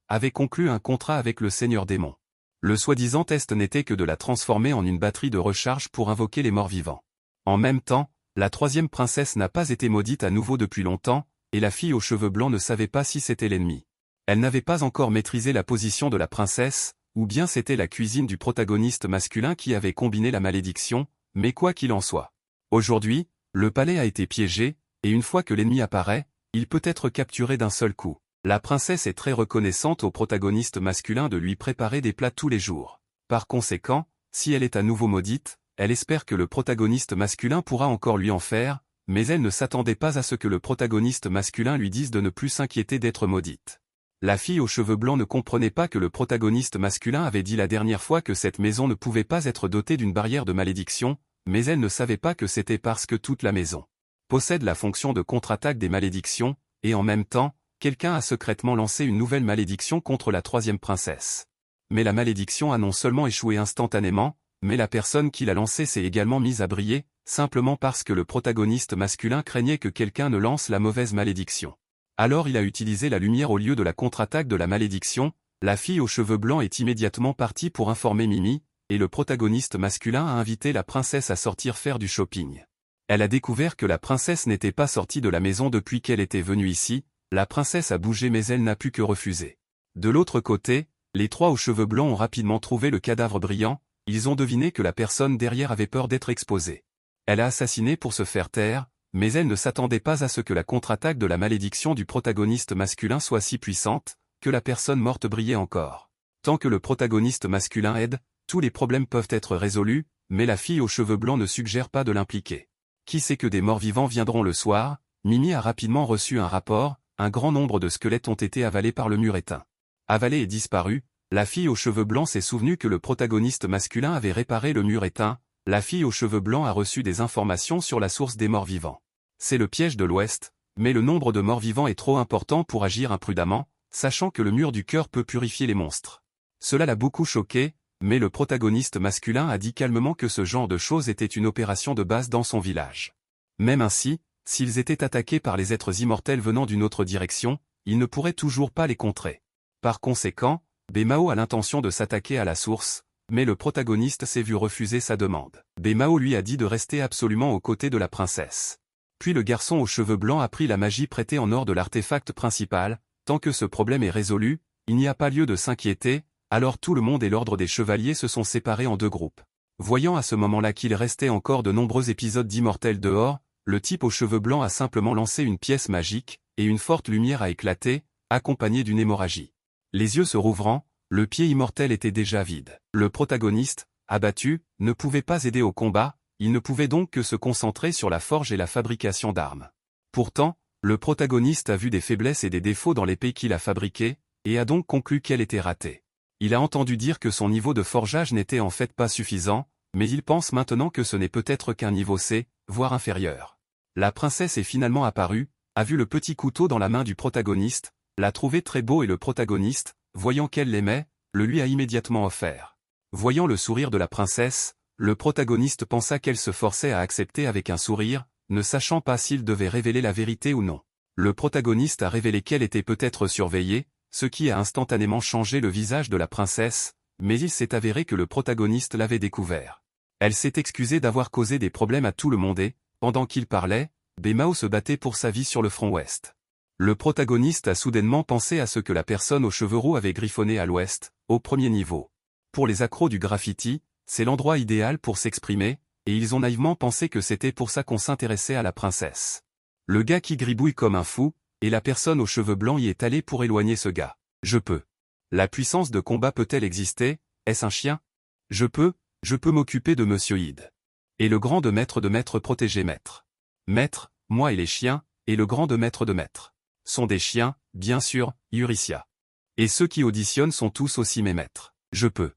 avait conclu un contrat avec le seigneur démon. Le soi-disant test n'était que de la transformer en une batterie de recharge pour invoquer les morts vivants. En même temps, la troisième princesse n'a pas été maudite à nouveau depuis longtemps, et la fille aux cheveux blancs ne savait pas si c'était l'ennemi. Elle n'avait pas encore maîtrisé la position de la princesse, ou bien c'était la cuisine du protagoniste masculin qui avait combiné la malédiction, mais quoi qu'il en soit. Aujourd'hui, le palais a été piégé, et une fois que l'ennemi apparaît, il peut être capturé d'un seul coup. La princesse est très reconnaissante au protagoniste masculin de lui préparer des plats tous les jours. Par conséquent, si elle est à nouveau maudite, elle espère que le protagoniste masculin pourra encore lui en faire, mais elle ne s'attendait pas à ce que le protagoniste masculin lui dise de ne plus s'inquiéter d'être maudite. La fille aux cheveux blancs ne comprenait pas que le protagoniste masculin avait dit la dernière fois que cette maison ne pouvait pas être dotée d'une barrière de malédiction, mais elle ne savait pas que c'était parce que toute la maison possède la fonction de contre-attaque des malédictions, et en même temps, quelqu'un a secrètement lancé une nouvelle malédiction contre la troisième princesse. Mais la malédiction a non seulement échoué instantanément, mais la personne qui l'a lancée s'est également mise à briller, simplement parce que le protagoniste masculin craignait que quelqu'un ne lance la mauvaise malédiction. Alors il a utilisé la lumière au lieu de la contre-attaque de la malédiction, la fille aux cheveux blancs est immédiatement partie pour informer Mimi, et le protagoniste masculin a invité la princesse à sortir faire du shopping. Elle a découvert que la princesse n'était pas sortie de la maison depuis qu'elle était venue ici, la princesse a bougé mais elle n'a pu que refuser. De l'autre côté, les trois aux cheveux blancs ont rapidement trouvé le cadavre brillant, ils ont deviné que la personne derrière avait peur d'être exposée. Elle a assassiné pour se faire taire, mais elle ne s'attendait pas à ce que la contre-attaque de la malédiction du protagoniste masculin soit si puissante, que la personne morte brillait encore. Tant que le protagoniste masculin aide, tous les problèmes peuvent être résolus, mais la fille aux cheveux blancs ne suggère pas de l'impliquer. Qui sait que des morts-vivants viendront le soir? Mimi a rapidement reçu un rapport, un grand nombre de squelettes ont été avalés par le mur éteint. Avalé et disparu, la fille aux cheveux blancs s'est souvenue que le protagoniste masculin avait réparé le mur éteint, la fille aux cheveux blancs a reçu des informations sur la source des morts-vivants. C'est le piège de l'Ouest, mais le nombre de morts-vivants est trop important pour agir imprudemment, sachant que le mur du cœur peut purifier les monstres. Cela l'a beaucoup choqué, mais le protagoniste masculin a dit calmement que ce genre de choses était une opération de base dans son village. Même ainsi, s'ils étaient attaqués par les êtres immortels venant d'une autre direction, ils ne pourraient toujours pas les contrer. Par conséquent, Bemao a l'intention de s'attaquer à la source, mais le protagoniste s'est vu refuser sa demande. Bemao lui a dit de rester absolument aux côtés de la princesse. Puis le garçon aux cheveux blancs a pris la magie prêtée en or de l'artefact principal, tant que ce problème est résolu, il n'y a pas lieu de s'inquiéter, alors tout le monde et l'ordre des chevaliers se sont séparés en deux groupes. Voyant à ce moment-là qu'il restait encore de nombreux épisodes d'immortels dehors, le type aux cheveux blancs a simplement lancé une pièce magique, et une forte lumière a éclaté, accompagnée d'une hémorragie. Les yeux se rouvrant, le pied immortel était déjà vide. Le protagoniste, abattu, ne pouvait pas aider au combat, il ne pouvait donc que se concentrer sur la forge et la fabrication d'armes. Pourtant, le protagoniste a vu des faiblesses et des défauts dans l'épée qu'il a fabriquée, et a donc conclu qu'elle était ratée. Il a entendu dire que son niveau de forgeage n'était en fait pas suffisant, mais il pense maintenant que ce n'est peut-être qu'un niveau C, voire inférieur. La princesse est finalement apparue, a vu le petit couteau dans la main du protagoniste, l'a trouvé très beau et le protagoniste, voyant qu'elle l'aimait, le lui a immédiatement offert. Voyant le sourire de la princesse, le protagoniste pensa qu'elle se forçait à accepter avec un sourire, ne sachant pas s'il devait révéler la vérité ou non. Le protagoniste a révélé qu'elle était peut-être surveillée, ce qui a instantanément changé le visage de la princesse, mais il s'est avéré que le protagoniste l'avait découvert. Elle s'est excusée d'avoir causé des problèmes à tout le monde et, pendant qu'il parlait, Bemao se battait pour sa vie sur le front ouest. Le protagoniste a soudainement pensé à ce que la personne aux cheveux roux avait griffonné à l'ouest, au premier niveau. Pour les accros du graffiti, c'est l'endroit idéal pour s'exprimer, et ils ont naïvement pensé que c'était pour ça qu'on s'intéressait à la princesse. Le gars qui gribouille comme un fou, et la personne aux cheveux blancs y est allée pour éloigner ce gars. Je peux. La puissance de combat peut-elle exister? Est-ce un chien? Je peux m'occuper de Monsieur Id. Et le grand de maître protéger maître. Maître, moi et les chiens, et le grand de maître sont des chiens, bien sûr, Euricia. Et ceux qui auditionnent sont tous aussi mes maîtres. Je peux.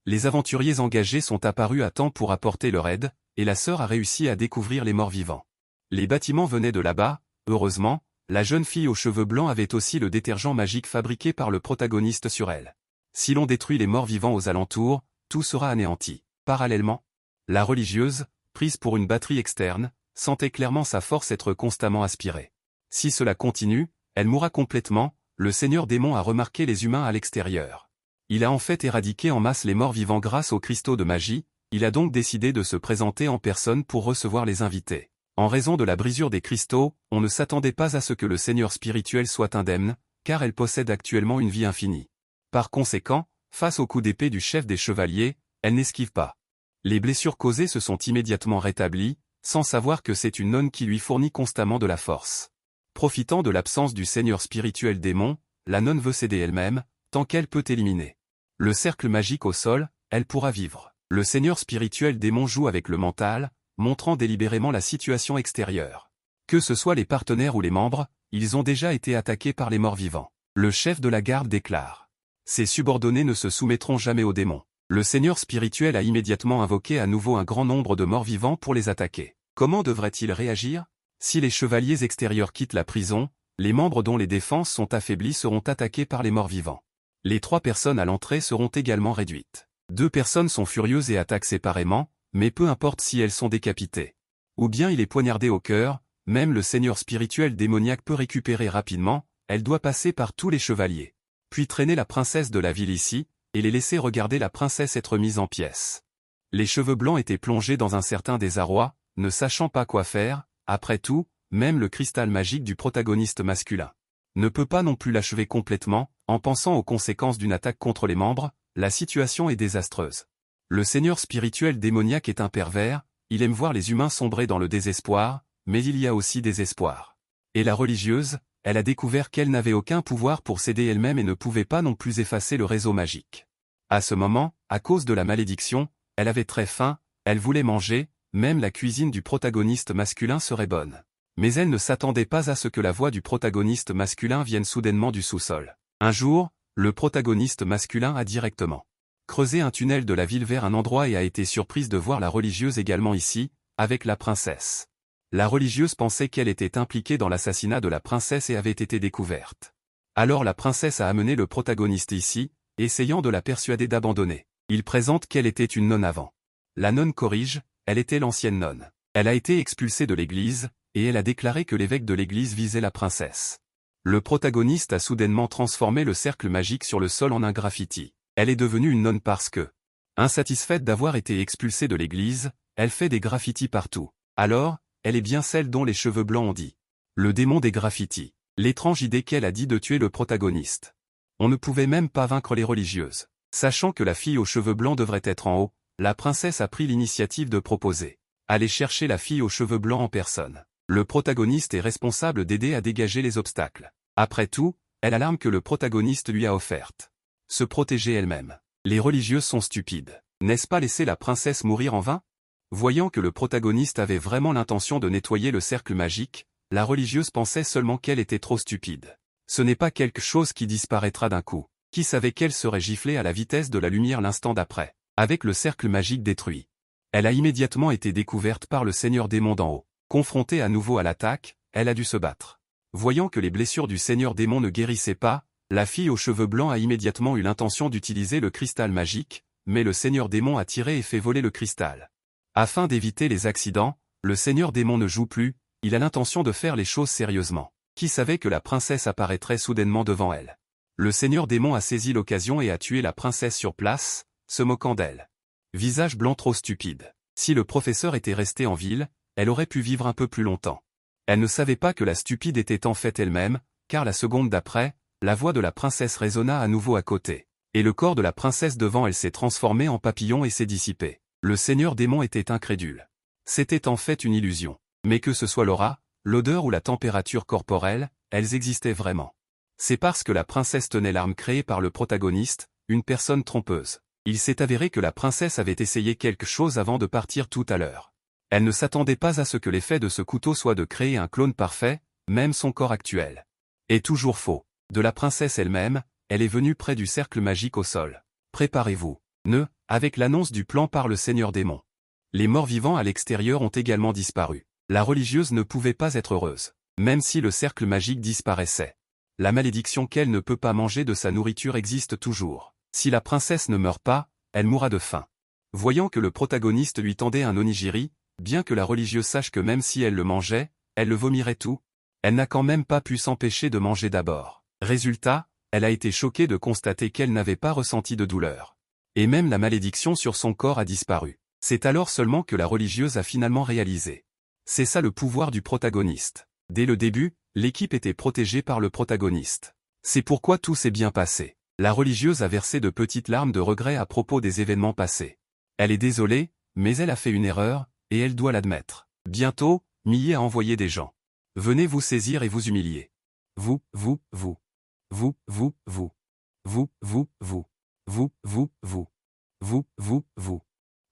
Les aventuriers engagés sont apparus à temps pour apporter leur aide, et la sœur a réussi à découvrir les morts vivants. Les bâtiments venaient de là-bas, heureusement, la jeune fille aux cheveux blancs avait aussi le détergent magique fabriqué par le protagoniste sur elle. Si l'on détruit les morts vivants aux alentours, tout sera anéanti. Parallèlement, la religieuse, prise pour une batterie externe, sentait clairement sa force être constamment aspirée. Si cela continue, elle mourra complètement, le seigneur démon a remarqué les humains à l'extérieur. Il a en fait éradiqué en masse les morts vivants grâce aux cristaux de magie, il a donc décidé de se présenter en personne pour recevoir les invités. En raison de la brisure des cristaux, on ne s'attendait pas à ce que le seigneur spirituel soit indemne, car elle possède actuellement une vie infinie. Par conséquent, face au coup d'épée du chef des chevaliers, elle n'esquive pas. Les blessures causées se sont immédiatement rétablies, sans savoir que c'est une nonne qui lui fournit constamment de la force. Profitant de l'absence du seigneur spirituel démon, la nonne veut s'aider elle-même, tant qu'elle peut éliminer le cercle magique au sol, elle pourra vivre. Le seigneur spirituel démon joue avec le mental, montrant délibérément la situation extérieure. Que ce soit les partenaires ou les membres, ils ont déjà été attaqués par les morts vivants. Le chef de la garde déclare. Ses subordonnés ne se soumettront jamais aux démons. Le seigneur spirituel a immédiatement invoqué à nouveau un grand nombre de morts vivants pour les attaquer. Comment devrait-il réagir? Si les chevaliers extérieurs quittent la prison, les membres dont les défenses sont affaiblies seront attaqués par les morts vivants. Les 3 personnes à l'entrée seront également réduites. 2 personnes sont furieuses et attaquent séparément, mais peu importe si elles sont décapitées. Ou bien il est poignardé au cœur, même le seigneur spirituel démoniaque peut récupérer rapidement, elle doit passer par tous les chevaliers. Puis traîner la princesse de la ville ici, et les laisser regarder la princesse être mise en pièces. Les cheveux blancs étaient plongés dans un certain désarroi, ne sachant pas quoi faire, après tout, même le cristal magique du protagoniste masculin ne peut pas non plus l'achever complètement, en pensant aux conséquences d'une attaque contre les membres, la situation est désastreuse. Le seigneur spirituel démoniaque est un pervers, il aime voir les humains sombrer dans le désespoir, mais il y a aussi des espoirs. Et la religieuse, elle a découvert qu'elle n'avait aucun pouvoir pour s'aider elle-même et ne pouvait pas non plus effacer le réseau magique. À ce moment, à cause de la malédiction, elle avait très faim, elle voulait manger, même la cuisine du protagoniste masculin serait bonne. Mais elle ne s'attendait pas à ce que la voix du protagoniste masculin vienne soudainement du sous-sol. Un jour, le protagoniste masculin a directement creusé un tunnel de la ville vers un endroit et a été surprise de voir la religieuse également ici, avec la princesse. La religieuse pensait qu'elle était impliquée dans l'assassinat de la princesse et avait été découverte. Alors la princesse a amené le protagoniste ici, essayant de la persuader d'abandonner. Il présente qu'elle était une nonne avant. La nonne corrige, elle était l'ancienne nonne. Elle a été expulsée de l'église, et elle a déclaré que l'évêque de l'église visait la princesse. Le protagoniste a soudainement transformé le cercle magique sur le sol en un graffiti. Elle est devenue une nonne parce que, insatisfaite d'avoir été expulsée de l'église, elle fait des graffitis partout. Alors, elle est bien celle dont les cheveux blancs ont dit. Le démon des graffitis. L'étrange idée qu'elle a dit de tuer le protagoniste. On ne pouvait même pas vaincre les religieuses. Sachant que la fille aux cheveux blancs devrait être en haut, la princesse a pris l'initiative de proposer. Aller chercher la fille aux cheveux blancs en personne. Le protagoniste est responsable d'aider à dégager les obstacles. Après tout, elle a l'arme que le protagoniste lui a offerte. Se protéger elle-même. Les religieuses sont stupides. N'est-ce pas laisser la princesse mourir en vain? Voyant que le protagoniste avait vraiment l'intention de nettoyer le cercle magique, la religieuse pensait seulement qu'elle était trop stupide. Ce n'est pas quelque chose qui disparaîtra d'un coup. Qui savait qu'elle serait giflée à la vitesse de la lumière l'instant d'après, avec le cercle magique détruit. Elle a immédiatement été découverte par le seigneur démon d'en haut. Confrontée à nouveau à l'attaque, elle a dû se battre. Voyant que les blessures du seigneur démon ne guérissaient pas, la fille aux cheveux blancs a immédiatement eu l'intention d'utiliser le cristal magique, mais le seigneur démon a tiré et fait voler le cristal. Afin d'éviter les accidents, le seigneur démon ne joue plus, il a l'intention de faire les choses sérieusement. Qui savait que la princesse apparaîtrait soudainement devant elle? Le seigneur démon a saisi l'occasion et a tué la princesse sur place, se moquant d'elle. Visage blanc trop stupide. Si le professeur était resté en ville, elle aurait pu vivre un peu plus longtemps. Elle ne savait pas que la stupide était en fait elle-même, car la seconde d'après, la voix de la princesse résonna à nouveau à côté. Et le corps de la princesse devant elle s'est transformé en papillon et s'est dissipé. Le seigneur démon était incrédule. C'était en fait une illusion. Mais que ce soit l'aura, l'odeur ou la température corporelle, elles existaient vraiment. C'est parce que la princesse tenait l'arme créée par le protagoniste, une personne trompeuse. Il s'est avéré que la princesse avait essayé quelque chose avant de partir tout à l'heure. Elle ne s'attendait pas à ce que l'effet de ce couteau soit de créer un clone parfait, même son corps actuel. Est toujours faux. De la princesse elle-même, elle est venue près du cercle magique au sol. Préparez-vous. Avec l'annonce du plan par le seigneur démon. Les morts vivants à l'extérieur ont également disparu. La religieuse ne pouvait pas être heureuse. Même si le cercle magique disparaissait. La malédiction qu'elle ne peut pas manger de sa nourriture existe toujours. Si la princesse ne meurt pas, elle mourra de faim. Voyant que le protagoniste lui tendait un onigiri, bien que la religieuse sache que même si elle le mangeait, elle le vomirait tout, elle n'a quand même pas pu s'empêcher de manger d'abord. Résultat, elle a été choquée de constater qu'elle n'avait pas ressenti de douleur. Et même la malédiction sur son corps a disparu. C'est alors seulement que la religieuse a finalement réalisé. C'est ça le pouvoir du protagoniste. Dès le début, l'équipe était protégée par le protagoniste. C'est pourquoi tout s'est bien passé. La religieuse a versé de petites larmes de regret à propos des événements passés. Elle est désolée, mais elle a fait une erreur, et elle doit l'admettre. Bientôt, Millie a envoyé des gens. Venez vous saisir et vous humilier. Vous.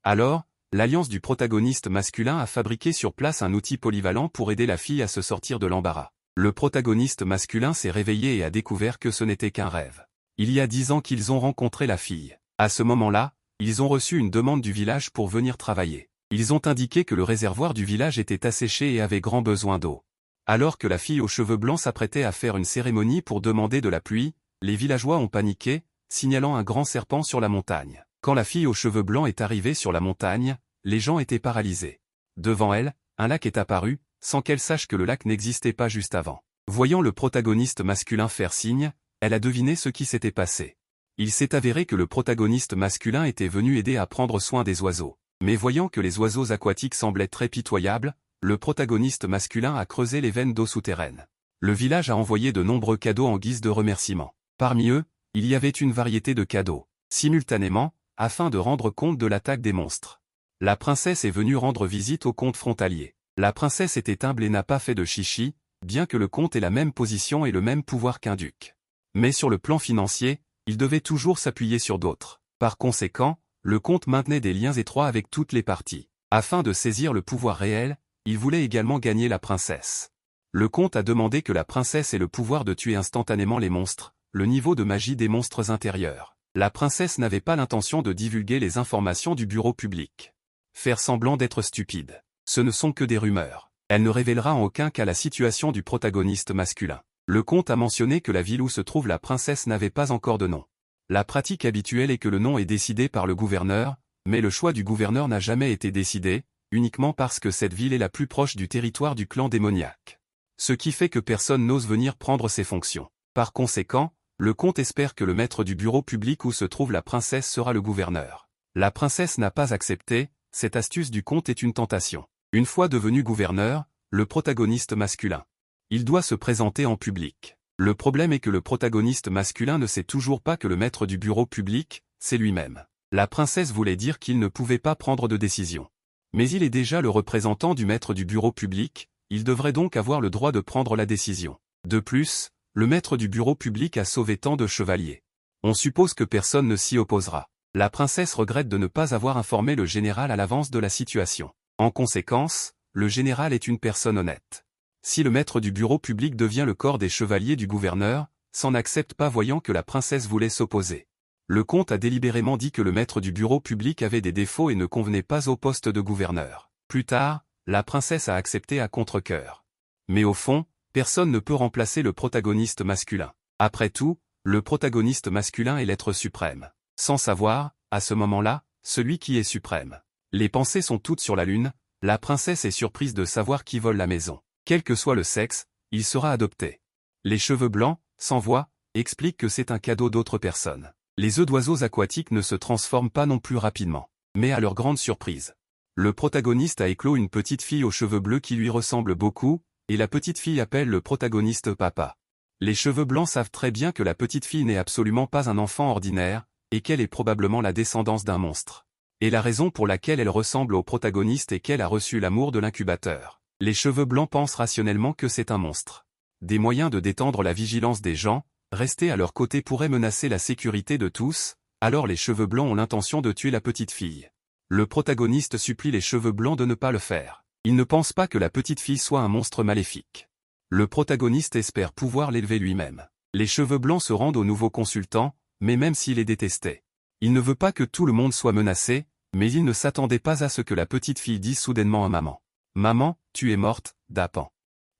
Alors, l'alliance du protagoniste masculin a fabriqué sur place un outil polyvalent pour aider la fille à se sortir de l'embarras. Le protagoniste masculin s'est réveillé et a découvert que ce n'était qu'un rêve. Il y a 10 ans qu'ils ont rencontré la fille. À ce moment-là, ils ont reçu une demande du village pour venir travailler. Ils ont indiqué que le réservoir du village était asséché et avait grand besoin d'eau. Alors que la fille aux cheveux blancs s'apprêtait à faire une cérémonie pour demander de la pluie, les villageois ont paniqué, signalant un grand serpent sur la montagne. Quand la fille aux cheveux blancs est arrivée sur la montagne, les gens étaient paralysés. Devant elle, un lac est apparu, sans qu'elle sache que le lac n'existait pas juste avant. Voyant le protagoniste masculin faire signe, elle a deviné ce qui s'était passé. Il s'est avéré que le protagoniste masculin était venu aider à prendre soin des oiseaux. Mais voyant que les oiseaux aquatiques semblaient très pitoyables, le protagoniste masculin a creusé les veines d'eau souterraines. Le village a envoyé de nombreux cadeaux en guise de remerciement. Parmi eux, il y avait une variété de cadeaux. Simultanément, afin de rendre compte de l'attaque des monstres. La princesse est venue rendre visite au comte frontalier. La princesse était humble et n'a pas fait de chichi, bien que le comte ait la même position et le même pouvoir qu'un duc. Mais sur le plan financier, il devait toujours s'appuyer sur d'autres. Par conséquent, le comte maintenait des liens étroits avec toutes les parties. Afin de saisir le pouvoir réel, il voulait également gagner la princesse. Le comte a demandé que la princesse ait le pouvoir de tuer instantanément les monstres, le niveau de magie des monstres intérieurs. La princesse n'avait pas l'intention de divulguer les informations du bureau public. Faire semblant d'être stupide. Ce ne sont que des rumeurs. Elle ne révélera en aucun cas la situation du protagoniste masculin. Le comte a mentionné que la ville où se trouve la princesse n'avait pas encore de nom. La pratique habituelle est que le nom est décidé par le gouverneur, mais le choix du gouverneur n'a jamais été décidé, uniquement parce que cette ville est la plus proche du territoire du clan démoniaque. Ce qui fait que personne n'ose venir prendre ses fonctions. Par conséquent, le comte espère que le maître du bureau public où se trouve la princesse sera le gouverneur. La princesse n'a pas accepté, cette astuce du comte est une tentation. Une fois devenu gouverneur, le protagoniste masculin. Il doit se présenter en public. Le problème est que le protagoniste masculin ne sait toujours pas que le maître du bureau public, c'est lui-même. La princesse voulait dire qu'il ne pouvait pas prendre de décision. Mais il est déjà le représentant du maître du bureau public, il devrait donc avoir le droit de prendre la décision. De plus, le maître du bureau public a sauvé tant de chevaliers. On suppose que personne ne s'y opposera. La princesse regrette de ne pas avoir informé le général à l'avance de la situation. En conséquence, le général est une personne honnête. Si le maître du bureau public devient le corps des chevaliers du gouverneur, s'en accepte pas voyant que la princesse voulait s'opposer. Le comte a délibérément dit que le maître du bureau public avait des défauts et ne convenait pas au poste de gouverneur. Plus tard, la princesse a accepté à contre-cœur. Mais au fond, personne ne peut remplacer le protagoniste masculin. Après tout, le protagoniste masculin est l'être suprême. Sans savoir, à ce moment-là, celui qui est suprême. Les pensées sont toutes sur la lune, la princesse est surprise de savoir qui vole la maison. Quel que soit le sexe, il sera adopté. Les cheveux blancs, sans voix, expliquent que c'est un cadeau d'autres personnes. Les œufs d'oiseaux aquatiques ne se transforment pas non plus rapidement. Mais à leur grande surprise, le protagoniste a éclos une petite fille aux cheveux bleus qui lui ressemble beaucoup, et la petite fille appelle le protagoniste papa. Les cheveux blancs savent très bien que la petite fille n'est absolument pas un enfant ordinaire, et qu'elle est probablement la descendance d'un monstre. Et la raison pour laquelle elle ressemble au protagoniste est qu'elle a reçu l'amour de l'incubateur. Les cheveux blancs pensent rationnellement que c'est un monstre. Des moyens de détendre la vigilance des gens, rester à leur côté pourrait menacer la sécurité de tous, alors les cheveux blancs ont l'intention de tuer la petite fille. Le protagoniste supplie les cheveux blancs de ne pas le faire. Il ne pense pas que la petite fille soit un monstre maléfique. Le protagoniste espère pouvoir l'élever lui-même. Les cheveux blancs se rendent au nouveau consultant, mais même s'il est détesté. Il ne veut pas que tout le monde soit menacé, mais il ne s'attendait pas à ce que la petite fille dise soudainement à maman. « Maman, tu es morte, d'Apan.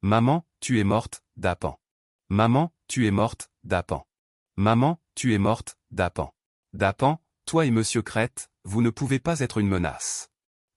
Maman, tu es morte, d'Apan. Maman, tu es morte, d'Apan. Maman, tu es morte, d'Apan. D'Apan, toi et Monsieur Crête, vous ne pouvez pas être une menace. »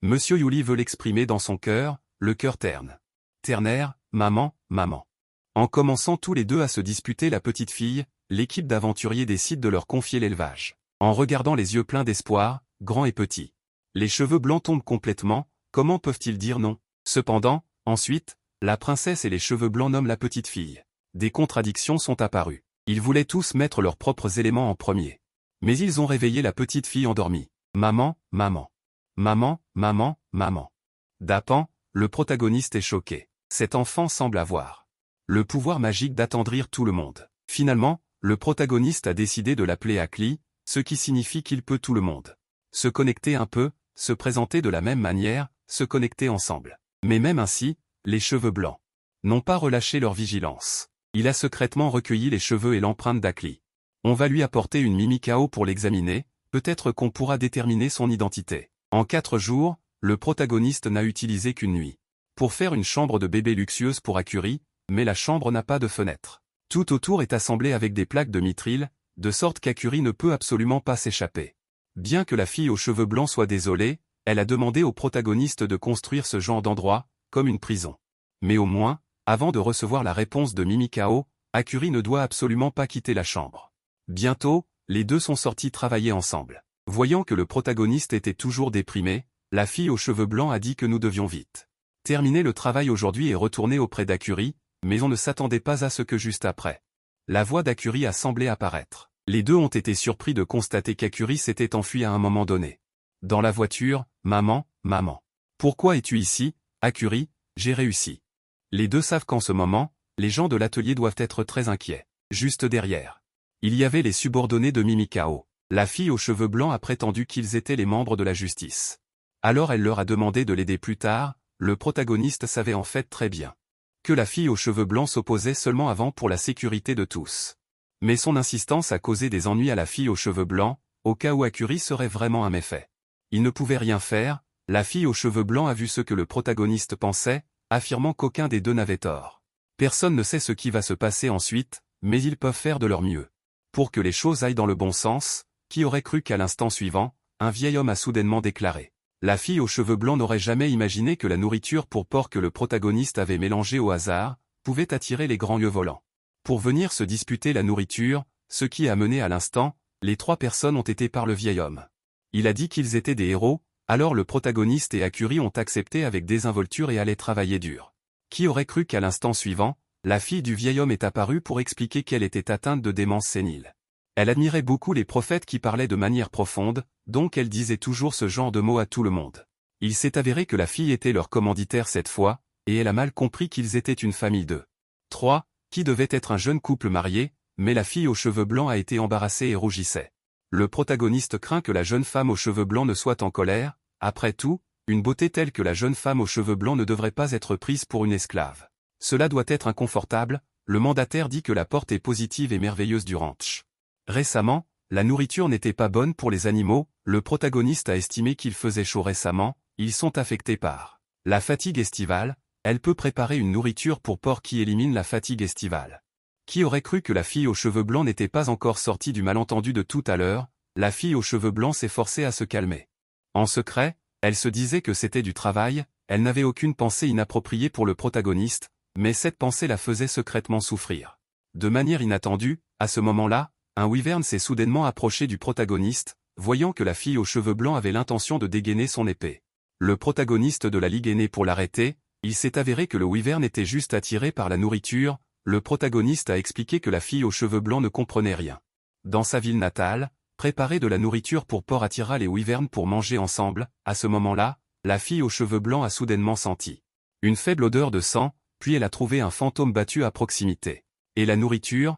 Monsieur Yuli veut l'exprimer dans son cœur, le cœur terne. Ternaire, maman, maman. En commençant tous les deux à se disputer la petite fille, l'équipe d'aventuriers décide de leur confier l'élevage. En regardant les yeux pleins d'espoir, grands et petits. Les cheveux blancs tombent complètement, comment peuvent-ils dire non? Cependant, ensuite, la princesse et les cheveux blancs nomment la petite fille. Des contradictions sont apparues. Ils voulaient tous mettre leurs propres éléments en premier. Mais ils ont réveillé la petite fille endormie. Maman, maman. Maman, maman, maman. D'Apan, le protagoniste est choqué. Cet enfant semble avoir le pouvoir magique d'attendrir tout le monde. Finalement, le protagoniste a décidé de l'appeler Akli, ce qui signifie qu'il peut tout le monde. Se connecter un peu, se présenter de la même manière, se connecter ensemble. Mais même ainsi, les cheveux blancs n'ont pas relâché leur vigilance. Il a secrètement recueilli les cheveux et l'empreinte d'Akli. On va lui apporter une Mimikao pour l'examiner, peut-être qu'on pourra déterminer son identité. En 4 jours, le protagoniste n'a utilisé qu'une nuit pour faire une chambre de bébé luxueuse pour Akuri, mais la chambre n'a pas de fenêtre. Tout autour est assemblé avec des plaques de mithril, de sorte qu'Akuri ne peut absolument pas s'échapper. Bien que la fille aux cheveux blancs soit désolée, elle a demandé au protagoniste de construire ce genre d'endroit, comme une prison. Mais au moins, avant de recevoir la réponse de Mimikao, Akuri ne doit absolument pas quitter la chambre. Bientôt, les deux sont sortis travailler ensemble. Voyant que le protagoniste était toujours déprimé, la fille aux cheveux blancs a dit que nous devions vite terminer le travail aujourd'hui et retourner auprès d'Akuri, mais on ne s'attendait pas à ce que juste après. La voix d'Akuri a semblé apparaître. Les deux ont été surpris de constater qu'Akuri s'était enfui à un moment donné. Dans la voiture, maman, maman. Pourquoi es-tu ici, Akuri? J'ai réussi. Les deux savent qu'en ce moment, les gens de l'atelier doivent être très inquiets. Juste derrière, il y avait les subordonnés de Mimikao. La fille aux cheveux blancs a prétendu qu'ils étaient les membres de la justice. Alors elle leur a demandé de l'aider plus tard, le protagoniste savait en fait très bien que la fille aux cheveux blancs s'opposait seulement avant pour la sécurité de tous. Mais son insistance a causé des ennuis à la fille aux cheveux blancs, au cas où Akuri serait vraiment un méfait. Il ne pouvait rien faire, la fille aux cheveux blancs a vu ce que le protagoniste pensait, affirmant qu'aucun des deux n'avait tort. Personne ne sait ce qui va se passer ensuite, mais ils peuvent faire de leur mieux. Pour que les choses aillent dans le bon sens, qui aurait cru qu'à l'instant suivant, un vieil homme a soudainement déclaré. La fille aux cheveux blancs n'aurait jamais imaginé que la nourriture pour porc que le protagoniste avait mélangée au hasard, pouvait attirer les grands yeux volants. Pour venir se disputer la nourriture, ce qui a mené à l'instant, les trois personnes ont été par le vieil homme. Il a dit qu'ils étaient des héros, alors le protagoniste et Akuri ont accepté avec désinvolture et allaient travailler dur. Qui aurait cru qu'à l'instant suivant, la fille du vieil homme est apparue pour expliquer qu'elle était atteinte de démence sénile. Elle admirait beaucoup les prophètes qui parlaient de manière profonde, donc elle disait toujours ce genre de mots à tout le monde. Il s'est avéré que la fille était leur commanditaire cette fois, et elle a mal compris qu'ils étaient une famille de 3, qui devait être un jeune couple marié, mais la fille aux cheveux blancs a été embarrassée et rougissait. Le protagoniste craint que la jeune femme aux cheveux blancs ne soit en colère, après tout, une beauté telle que la jeune femme aux cheveux blancs ne devrait pas être prise pour une esclave. Cela doit être inconfortable, le mandataire dit que la porte est positive et merveilleuse du ranch. Récemment, la nourriture n'était pas bonne pour les animaux, le protagoniste a estimé qu'il faisait chaud récemment, ils sont affectés par la fatigue estivale, elle peut préparer une nourriture pour porc qui élimine la fatigue estivale. Qui aurait cru que la fille aux cheveux blancs n'était pas encore sortie du malentendu de tout à l'heure, la fille aux cheveux blancs s'est forcée à se calmer. En secret, elle se disait que c'était du travail, elle n'avait aucune pensée inappropriée pour le protagoniste, mais cette pensée la faisait secrètement souffrir. De manière inattendue, à ce moment-là, un wyvern s'est soudainement approché du protagoniste, voyant que la fille aux cheveux blancs avait l'intention de dégainer son épée. Le protagoniste de la ligue est né pour l'arrêter, il s'est avéré que le wyvern était juste attiré par la nourriture, le protagoniste a expliqué que la fille aux cheveux blancs ne comprenait rien. Dans sa ville natale, préparer de la nourriture pour porc attira les wyverns pour manger ensemble, à ce moment-là, la fille aux cheveux blancs a soudainement senti une faible odeur de sang, puis elle a trouvé un fantôme battu à proximité. Et la nourriture,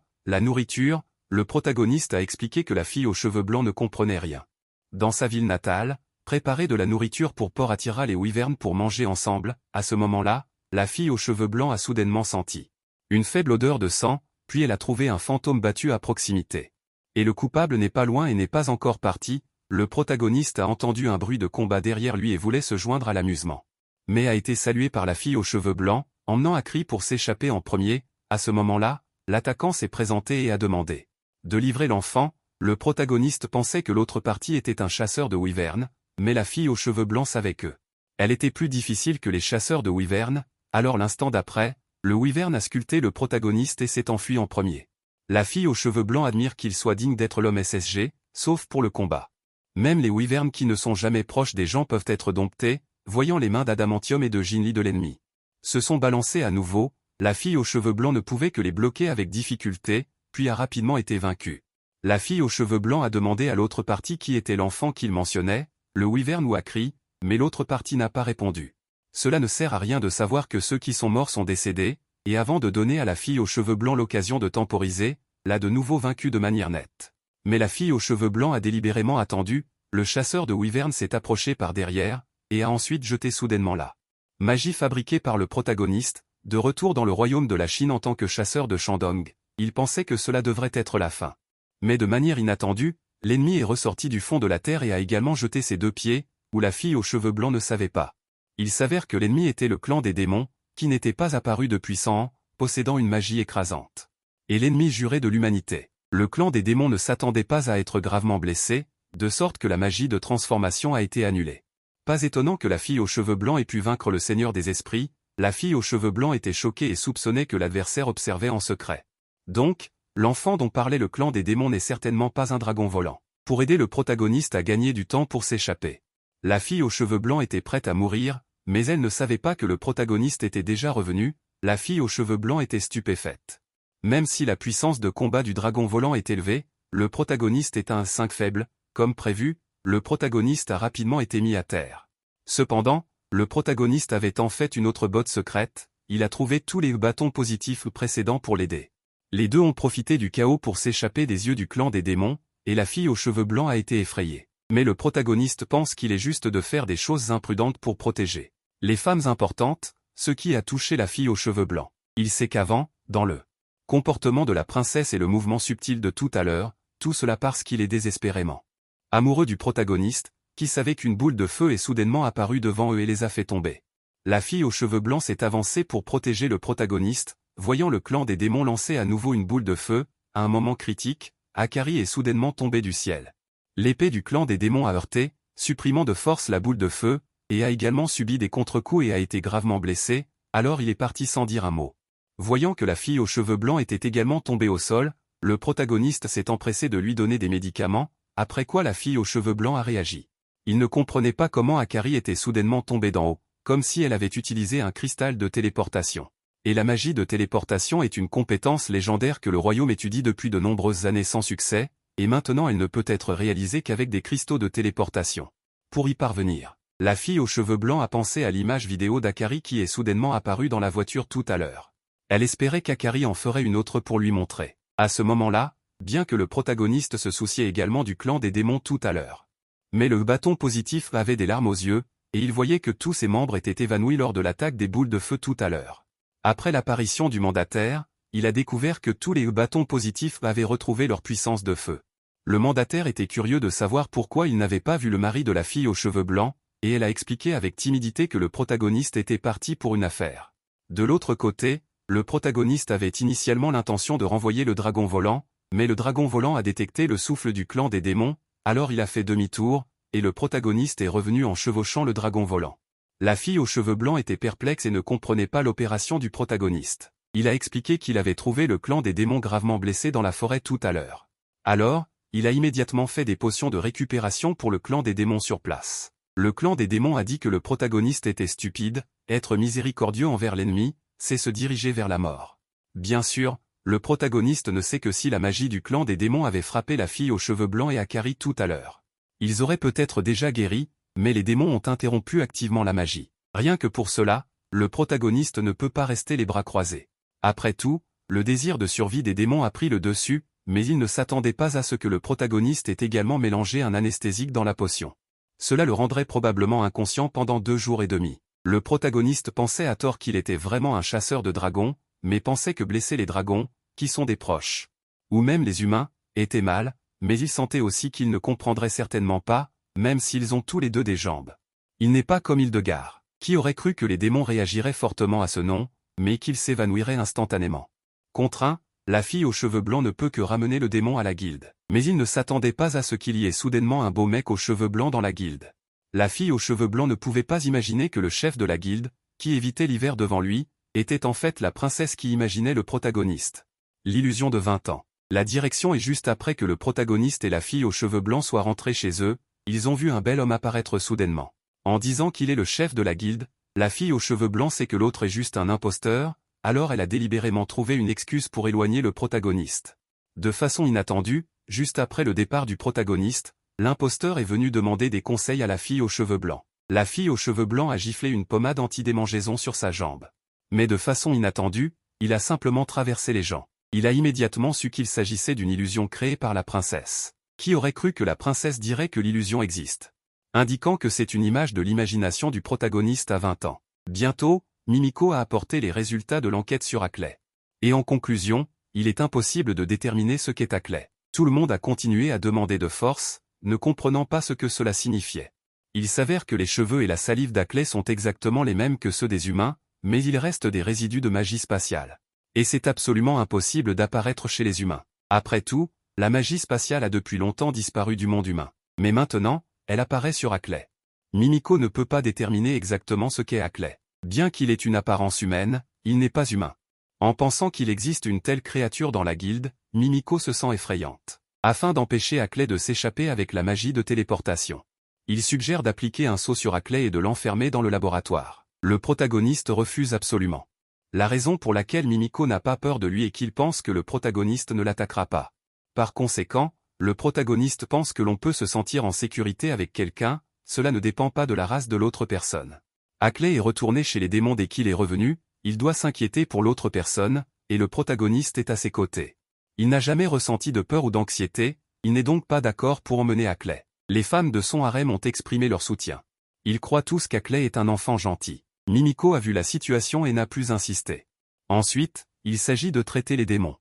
le protagoniste a expliqué que la fille aux cheveux blancs ne comprenait rien. Dans sa ville natale, préparer de la nourriture pour porc attira les wyverns pour manger ensemble, à ce moment-là, la fille aux cheveux blancs a soudainement senti une faible odeur de sang, puis elle a trouvé un fantôme battu à proximité. Et le coupable n'est pas loin et n'est pas encore parti, le protagoniste a entendu un bruit de combat derrière lui et voulait se joindre à l'amusement. Mais a été salué par la fille aux cheveux blancs, emmenant Akri pour s'échapper en premier, à ce moment-là, l'attaquant s'est présenté et a demandé de livrer l'enfant, le protagoniste pensait que l'autre partie était un chasseur de wyvern, mais la fille aux cheveux blancs savait que elle était plus difficile que les chasseurs de wyvern, alors l'instant d'après, le wyvern a sculpté le protagoniste et s'est enfui en premier. La fille aux cheveux blancs admire qu'il soit digne d'être l'homme SSG, sauf pour le combat. Même les wyverns qui ne sont jamais proches des gens peuvent être domptés, voyant les mains d'adamantium et de Jinli de l'ennemi. Se sont balancés à nouveau, la fille aux cheveux blancs ne pouvait que les bloquer avec difficulté, puis a rapidement été vaincue. La fille aux cheveux blancs a demandé à l'autre partie qui était l'enfant qu'il mentionnait, le wyvern ou Akri, mais l'autre partie n'a pas répondu. Cela ne sert à rien de savoir que ceux qui sont morts sont décédés, et avant de donner à la fille aux cheveux blancs l'occasion de temporiser, l'a de nouveau vaincue de manière nette. Mais la fille aux cheveux blancs a délibérément attendu, le chasseur de wyvern s'est approché par derrière, et a ensuite jeté soudainement la magie fabriquée par le protagoniste, de retour dans le royaume de la Chine en tant que chasseur de Shandong, il pensait que cela devrait être la fin. Mais de manière inattendue, l'ennemi est ressorti du fond de la terre et a également jeté ses deux pieds, où la fille aux cheveux blancs ne savait pas. Il s'avère que l'ennemi était le clan des démons, qui n'était pas apparu depuis 100 ans, possédant une magie écrasante. Et l'ennemi juré de l'humanité. Le clan des démons ne s'attendait pas à être gravement blessé, de sorte que la magie de transformation a été annulée. Pas étonnant que la fille aux cheveux blancs ait pu vaincre le seigneur des esprits, la fille aux cheveux blancs était choquée et soupçonnait que l'adversaire observait en secret. Donc, l'enfant dont parlait le clan des démons n'est certainement pas un dragon volant. Pour aider le protagoniste à gagner du temps pour s'échapper. La fille aux cheveux blancs était prête à mourir, mais elle ne savait pas que le protagoniste était déjà revenu, la fille aux cheveux blancs était stupéfaite. Même si la puissance de combat du dragon volant est élevée, le protagoniste est à un 5 faible, comme prévu, le protagoniste a rapidement été mis à terre. Cependant, le protagoniste avait en fait une autre botte secrète, il a trouvé tous les bâtons positifs précédents pour l'aider. Les deux ont profité du chaos pour s'échapper des yeux du clan des démons, et la fille aux cheveux blancs a été effrayée. Mais le protagoniste pense qu'il est juste de faire des choses imprudentes pour protéger les femmes importantes, ce qui a touché la fille aux cheveux blancs. Il sait qu'avant, dans le comportement de la princesse et le mouvement subtil de tout à l'heure, tout cela parce qu'il est désespérément amoureux du protagoniste, qui savait qu'une boule de feu est soudainement apparue devant eux et les a fait tomber. La fille aux cheveux blancs s'est avancée pour protéger le protagoniste, voyant le clan des démons lancer à nouveau une boule de feu, à un moment critique, Akari est soudainement tombé du ciel. L'épée du clan des démons a heurté, supprimant de force la boule de feu, et a également subi des contre-coups et a été gravement blessé, alors il est parti sans dire un mot. Voyant que la fille aux cheveux blancs était également tombée au sol, le protagoniste s'est empressé de lui donner des médicaments, après quoi la fille aux cheveux blancs a réagi. Il ne comprenait pas comment Akari était soudainement tombée d'en haut, comme si elle avait utilisé un cristal de téléportation. Et la magie de téléportation est une compétence légendaire que le royaume étudie depuis de nombreuses années sans succès, et maintenant elle ne peut être réalisée qu'avec des cristaux de téléportation. Pour y parvenir, la fille aux cheveux blancs a pensé à l'image vidéo d'Akari qui est soudainement apparue dans la voiture tout à l'heure. Elle espérait qu'Akari en ferait une autre pour lui montrer. À ce moment-là, bien que le protagoniste se souciait également du clan des démons tout à l'heure. Mais le bâton positif avait des larmes aux yeux, et il voyait que tous ses membres étaient évanouis lors de l'attaque des boules de feu tout à l'heure. Après l'apparition du mandataire, il a découvert que tous les bâtons positifs avaient retrouvé leur puissance de feu. Le mandataire était curieux de savoir pourquoi il n'avait pas vu le mari de la fille aux cheveux blancs, et elle a expliqué avec timidité que le protagoniste était parti pour une affaire. De l'autre côté, le protagoniste avait initialement l'intention de renvoyer le dragon volant, mais le dragon volant a détecté le souffle du clan des démons, alors il a fait demi-tour, et le protagoniste est revenu en chevauchant le dragon volant. La fille aux cheveux blancs était perplexe et ne comprenait pas l'opération du protagoniste. Il a expliqué qu'il avait trouvé le clan des démons gravement blessé dans la forêt tout à l'heure. Alors, il a immédiatement fait des potions de récupération pour le clan des démons sur place. Le clan des démons a dit que le protagoniste était stupide, être miséricordieux envers l'ennemi, c'est se diriger vers la mort. Bien sûr, le protagoniste ne sait que si la magie du clan des démons avait frappé la fille aux cheveux blancs et Akari tout à l'heure. Ils auraient peut-être déjà guéri, mais les démons ont interrompu activement la magie. Rien que pour cela, le protagoniste ne peut pas rester les bras croisés. Après tout, le désir de survie des démons a pris le dessus, mais il ne s'attendait pas à ce que le protagoniste ait également mélangé un anesthésique dans la potion. Cela le rendrait probablement inconscient pendant 2 jours et demi. Le protagoniste pensait à tort qu'il était vraiment un chasseur de dragons, mais pensait que blesser les dragons, qui sont des proches, ou même les humains, était mal, mais il sentait aussi qu'ils ne comprendraient certainement pas, même s'ils ont tous les deux des jambes. Il n'est pas comme Hildegard, qui aurait cru que les démons réagiraient fortement à ce nom, mais qu'ils s'évanouiraient instantanément. Contraint, la fille aux cheveux blancs ne peut que ramener le démon à la guilde. Mais il ne s'attendait pas à ce qu'il y ait soudainement un beau mec aux cheveux blancs dans la guilde. La fille aux cheveux blancs ne pouvait pas imaginer que le chef de la guilde, qui évitait l'hiver devant lui, était en fait la princesse qui imaginait le protagoniste. L'illusion de 20 ans. La direction est juste après que le protagoniste et la fille aux cheveux blancs soient rentrés chez eux, ils ont vu un bel homme apparaître soudainement. En disant qu'il est le chef de la guilde, la fille aux cheveux blancs sait que l'autre est juste un imposteur, alors elle a délibérément trouvé une excuse pour éloigner le protagoniste. De façon inattendue, juste après le départ du protagoniste, l'imposteur est venu demander des conseils à la fille aux cheveux blancs. La fille aux cheveux blancs a giflé une pommade anti-démangeaison sur sa jambe. Mais de façon inattendue, il a simplement traversé les gens. Il a immédiatement su qu'il s'agissait d'une illusion créée par la princesse. Qui aurait cru que la princesse dirait que l'illusion existe? Indiquant que c'est une image de l'imagination du protagoniste à 20 ans. Bientôt, Mimiko a apporté les résultats de l'enquête sur Ackley. Et en conclusion, il est impossible de déterminer ce qu'est Ackley. Tout le monde a continué à demander de force, ne comprenant pas ce que cela signifiait. Il s'avère que les cheveux et la salive d'Ackley sont exactement les mêmes que ceux des humains, mais il reste des résidus de magie spatiale. Et c'est absolument impossible d'apparaître chez les humains. Après tout, la magie spatiale a depuis longtemps disparu du monde humain. Mais maintenant, elle apparaît sur Ackley. Mimiko ne peut pas déterminer exactement ce qu'est Ackley. Bien qu'il ait une apparence humaine, il n'est pas humain. En pensant qu'il existe une telle créature dans la guilde, Mimiko se sent effrayante. Afin d'empêcher Ackley de s'échapper avec la magie de téléportation, il suggère d'appliquer un sceau sur Ackley et de l'enfermer dans le laboratoire. Le protagoniste refuse absolument. La raison pour laquelle Mimiko n'a pas peur de lui est qu'il pense que le protagoniste ne l'attaquera pas. Par conséquent, le protagoniste pense que l'on peut se sentir en sécurité avec quelqu'un, cela ne dépend pas de la race de l'autre personne. Ackley est retourné chez les démons dès qu'il est revenu, il doit s'inquiéter pour l'autre personne, et le protagoniste est à ses côtés. Il n'a jamais ressenti de peur ou d'anxiété, Il n'est donc pas d'accord pour emmener Ackley. Les femmes de son harem ont exprimé leur soutien. Ils croient tous qu'Ackley est un enfant gentil. Mimiko a vu la situation et n'a plus insisté. Ensuite, il s'agit de traiter les démons.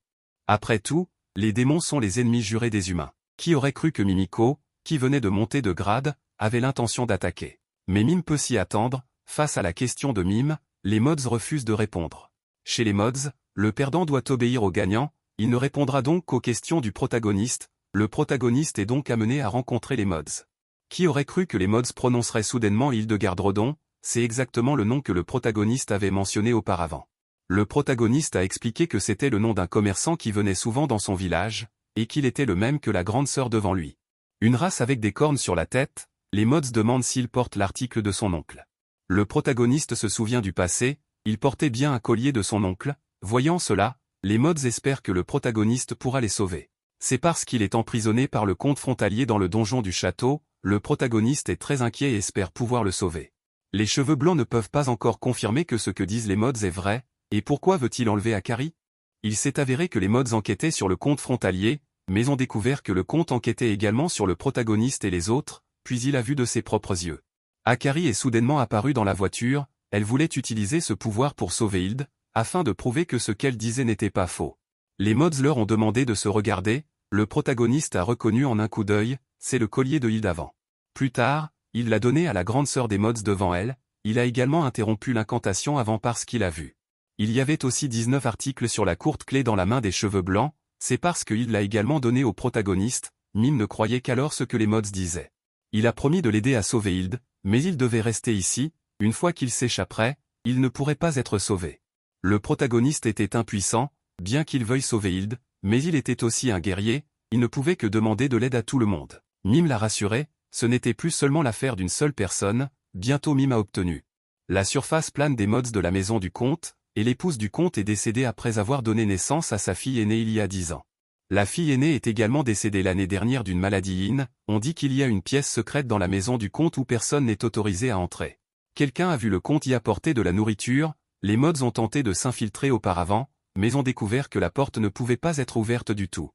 Après tout, les démons sont les ennemis jurés des humains. Qui aurait cru que Mimiko, qui venait de monter de grade, avait l'intention d'attaquer? Mais Mime peut s'y attendre. Face à la question de Mime, les mods refusent de répondre. Chez les mods, le perdant doit obéir au gagnant, il ne répondra donc qu'aux questions du protagoniste, le protagoniste est donc amené à rencontrer les mods. Qui aurait cru que les mods prononceraient soudainement Hildegard-Redon? C'est exactement le nom que le protagoniste avait mentionné auparavant. Le protagoniste a expliqué que c'était le nom d'un commerçant qui venait souvent dans son village, et qu'il était le même que la grande sœur devant lui. Une race avec des cornes sur la tête, les mods demandent s'il porte l'article de son oncle. Le protagoniste se souvient du passé, il portait bien un collier de son oncle, voyant cela, les mods espèrent que le protagoniste pourra les sauver. C'est parce qu'il est emprisonné par le comte frontalier dans le donjon du château, le protagoniste est très inquiet et espère pouvoir le sauver. Les cheveux blancs ne peuvent pas encore confirmer que ce que disent les mods est vrai, et pourquoi veut-il enlever Akari? Il s'est avéré que les mods enquêtaient sur le comte frontalier, mais ont découvert que le comte enquêtait également sur le protagoniste et les autres, puis il a vu de ses propres yeux. Akari est soudainement apparue dans la voiture, elle voulait utiliser ce pouvoir pour sauver Hild, afin de prouver que ce qu'elle disait n'était pas faux. Les mods leur ont demandé de se regarder, le protagoniste a reconnu en un coup d'œil, c'est le collier de Hild avant. Plus tard, il l'a donné à la grande sœur des mods devant elle, il a également interrompu l'incantation avant parce qu'il a vu. Il y avait aussi 19 articles sur la courte clé dans la main des cheveux blancs, c'est parce qu'il l'a également donné au protagoniste, Mime ne croyait qu'alors ce que les mods disaient. Il a promis de l'aider à sauver Hild, mais il devait rester ici, une fois qu'il s'échapperait, il ne pourrait pas être sauvé. Le protagoniste était impuissant, bien qu'il veuille sauver Hild, mais il était aussi un guerrier, il ne pouvait que demander de l'aide à tout le monde. Mime l'a rassuré, ce n'était plus seulement l'affaire d'une seule personne, bientôt Mime a obtenu la surface plane des mods de la maison du comte, et l'épouse du comte est décédée après avoir donné naissance à sa fille aînée il y a 10 ans. La fille aînée est également décédée l'année dernière d'une maladie in, on dit qu'il y a une pièce secrète dans la maison du comte où personne n'est autorisé à entrer. Quelqu'un a vu le comte y apporter de la nourriture, les mods ont tenté de s'infiltrer auparavant, mais ont découvert que la porte ne pouvait pas être ouverte du tout.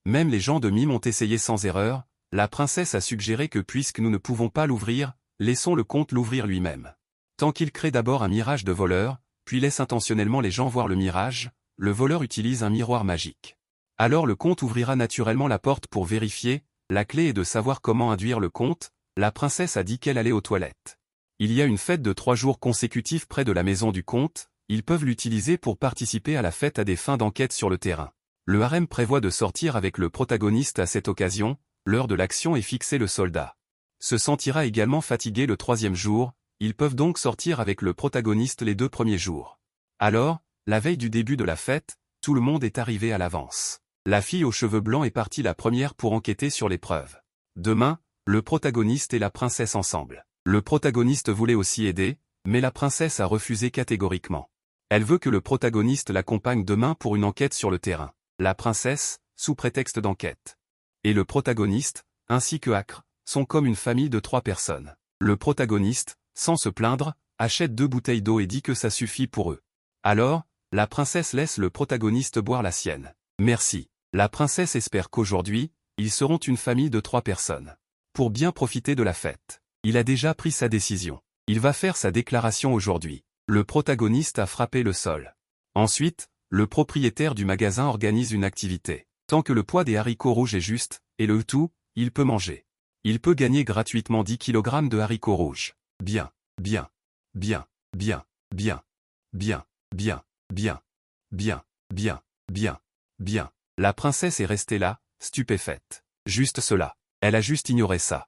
Même les gens de Mime ont essayé sans erreur, la princesse a suggéré que puisque nous ne pouvons pas l'ouvrir, laissons le comte l'ouvrir lui-même. Tant qu'il crée d'abord un mirage de voleur, puis laisse intentionnellement les gens voir le mirage, le voleur utilise un miroir magique. Alors le comte ouvrira naturellement la porte pour vérifier, la clé est de savoir comment induire le comte, la princesse a dit qu'elle allait aux toilettes. Il y a une fête de 3 jours consécutifs près de la maison du comte, ils peuvent l'utiliser pour participer à la fête à des fins d'enquête sur le terrain. Le harem prévoit de sortir avec le protagoniste à cette occasion, l'heure de l'action est fixée le soldat se sentira également fatigué le 3e jour, ils peuvent donc sortir avec le protagoniste les 2 premiers jours. Alors, la veille du début de la fête, tout le monde est arrivé à l'avance. La fille aux cheveux blancs est partie la première pour enquêter sur les preuves. Demain, le protagoniste et la princesse ensemble. Le protagoniste voulait aussi aider, mais la princesse a refusé catégoriquement. Elle veut que le protagoniste l'accompagne demain pour une enquête sur le terrain. La princesse, sous prétexte d'enquête. Et le protagoniste, ainsi que Acre, sont comme une famille de 3 personnes. Le protagoniste, sans se plaindre, achète 2 bouteilles d'eau et dit que ça suffit pour eux. Alors, la princesse laisse le protagoniste boire la sienne. Merci. La princesse espère qu'aujourd'hui, ils seront une famille de 3 personnes. Pour bien profiter de la fête. Il a déjà pris sa décision. Il va faire sa déclaration aujourd'hui. Le protagoniste a frappé le sol. Ensuite, le propriétaire du magasin organise une activité. Tant que le poids des haricots rouges est juste, et le tout, il peut manger. Il peut gagner gratuitement 10 kg de haricots rouges. Bien, bien, bien, bien, bien, bien, bien, bien, bien, bien, bien, bien. La princesse est restée là, stupéfaite. Juste cela. Elle a juste ignoré ça.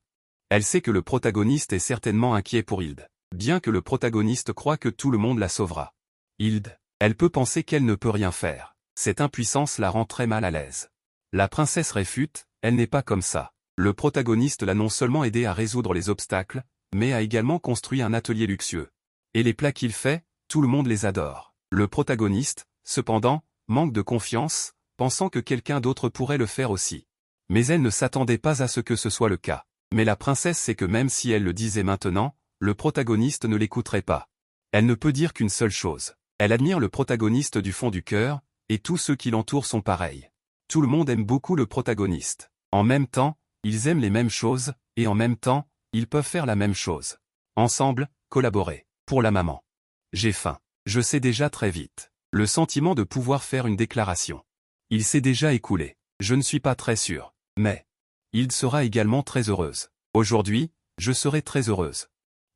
Elle sait que le protagoniste est certainement inquiet pour Hild. Bien que le protagoniste croit que tout le monde la sauvera. Hild, elle peut penser qu'elle ne peut rien faire. Cette impuissance la rend très mal à l'aise. La princesse réfute, elle n'est pas comme ça. Le protagoniste l'a non seulement aidé à résoudre les obstacles, mais a également construit un atelier luxueux. Et les plats qu'il fait, tout le monde les adore. Le protagoniste, cependant, manque de confiance, pensant que quelqu'un d'autre pourrait le faire aussi. Mais elle ne s'attendait pas à ce que ce soit le cas. Mais la princesse sait que même si elle le disait maintenant, le protagoniste ne l'écouterait pas. Elle ne peut dire qu'une seule chose. Elle admire le protagoniste du fond du cœur, et tous ceux qui l'entourent sont pareils. Tout le monde aime beaucoup le protagoniste. En même temps, ils aiment les mêmes choses, et en même temps, ils peuvent faire la même chose. Ensemble, collaborer. Pour la maman. J'ai faim. Je sais déjà très vite. Le sentiment de pouvoir faire une déclaration. Il s'est déjà écoulé. Je ne suis pas très sûr. Mais. Il sera également très heureuse. Aujourd'hui, je serai très heureuse.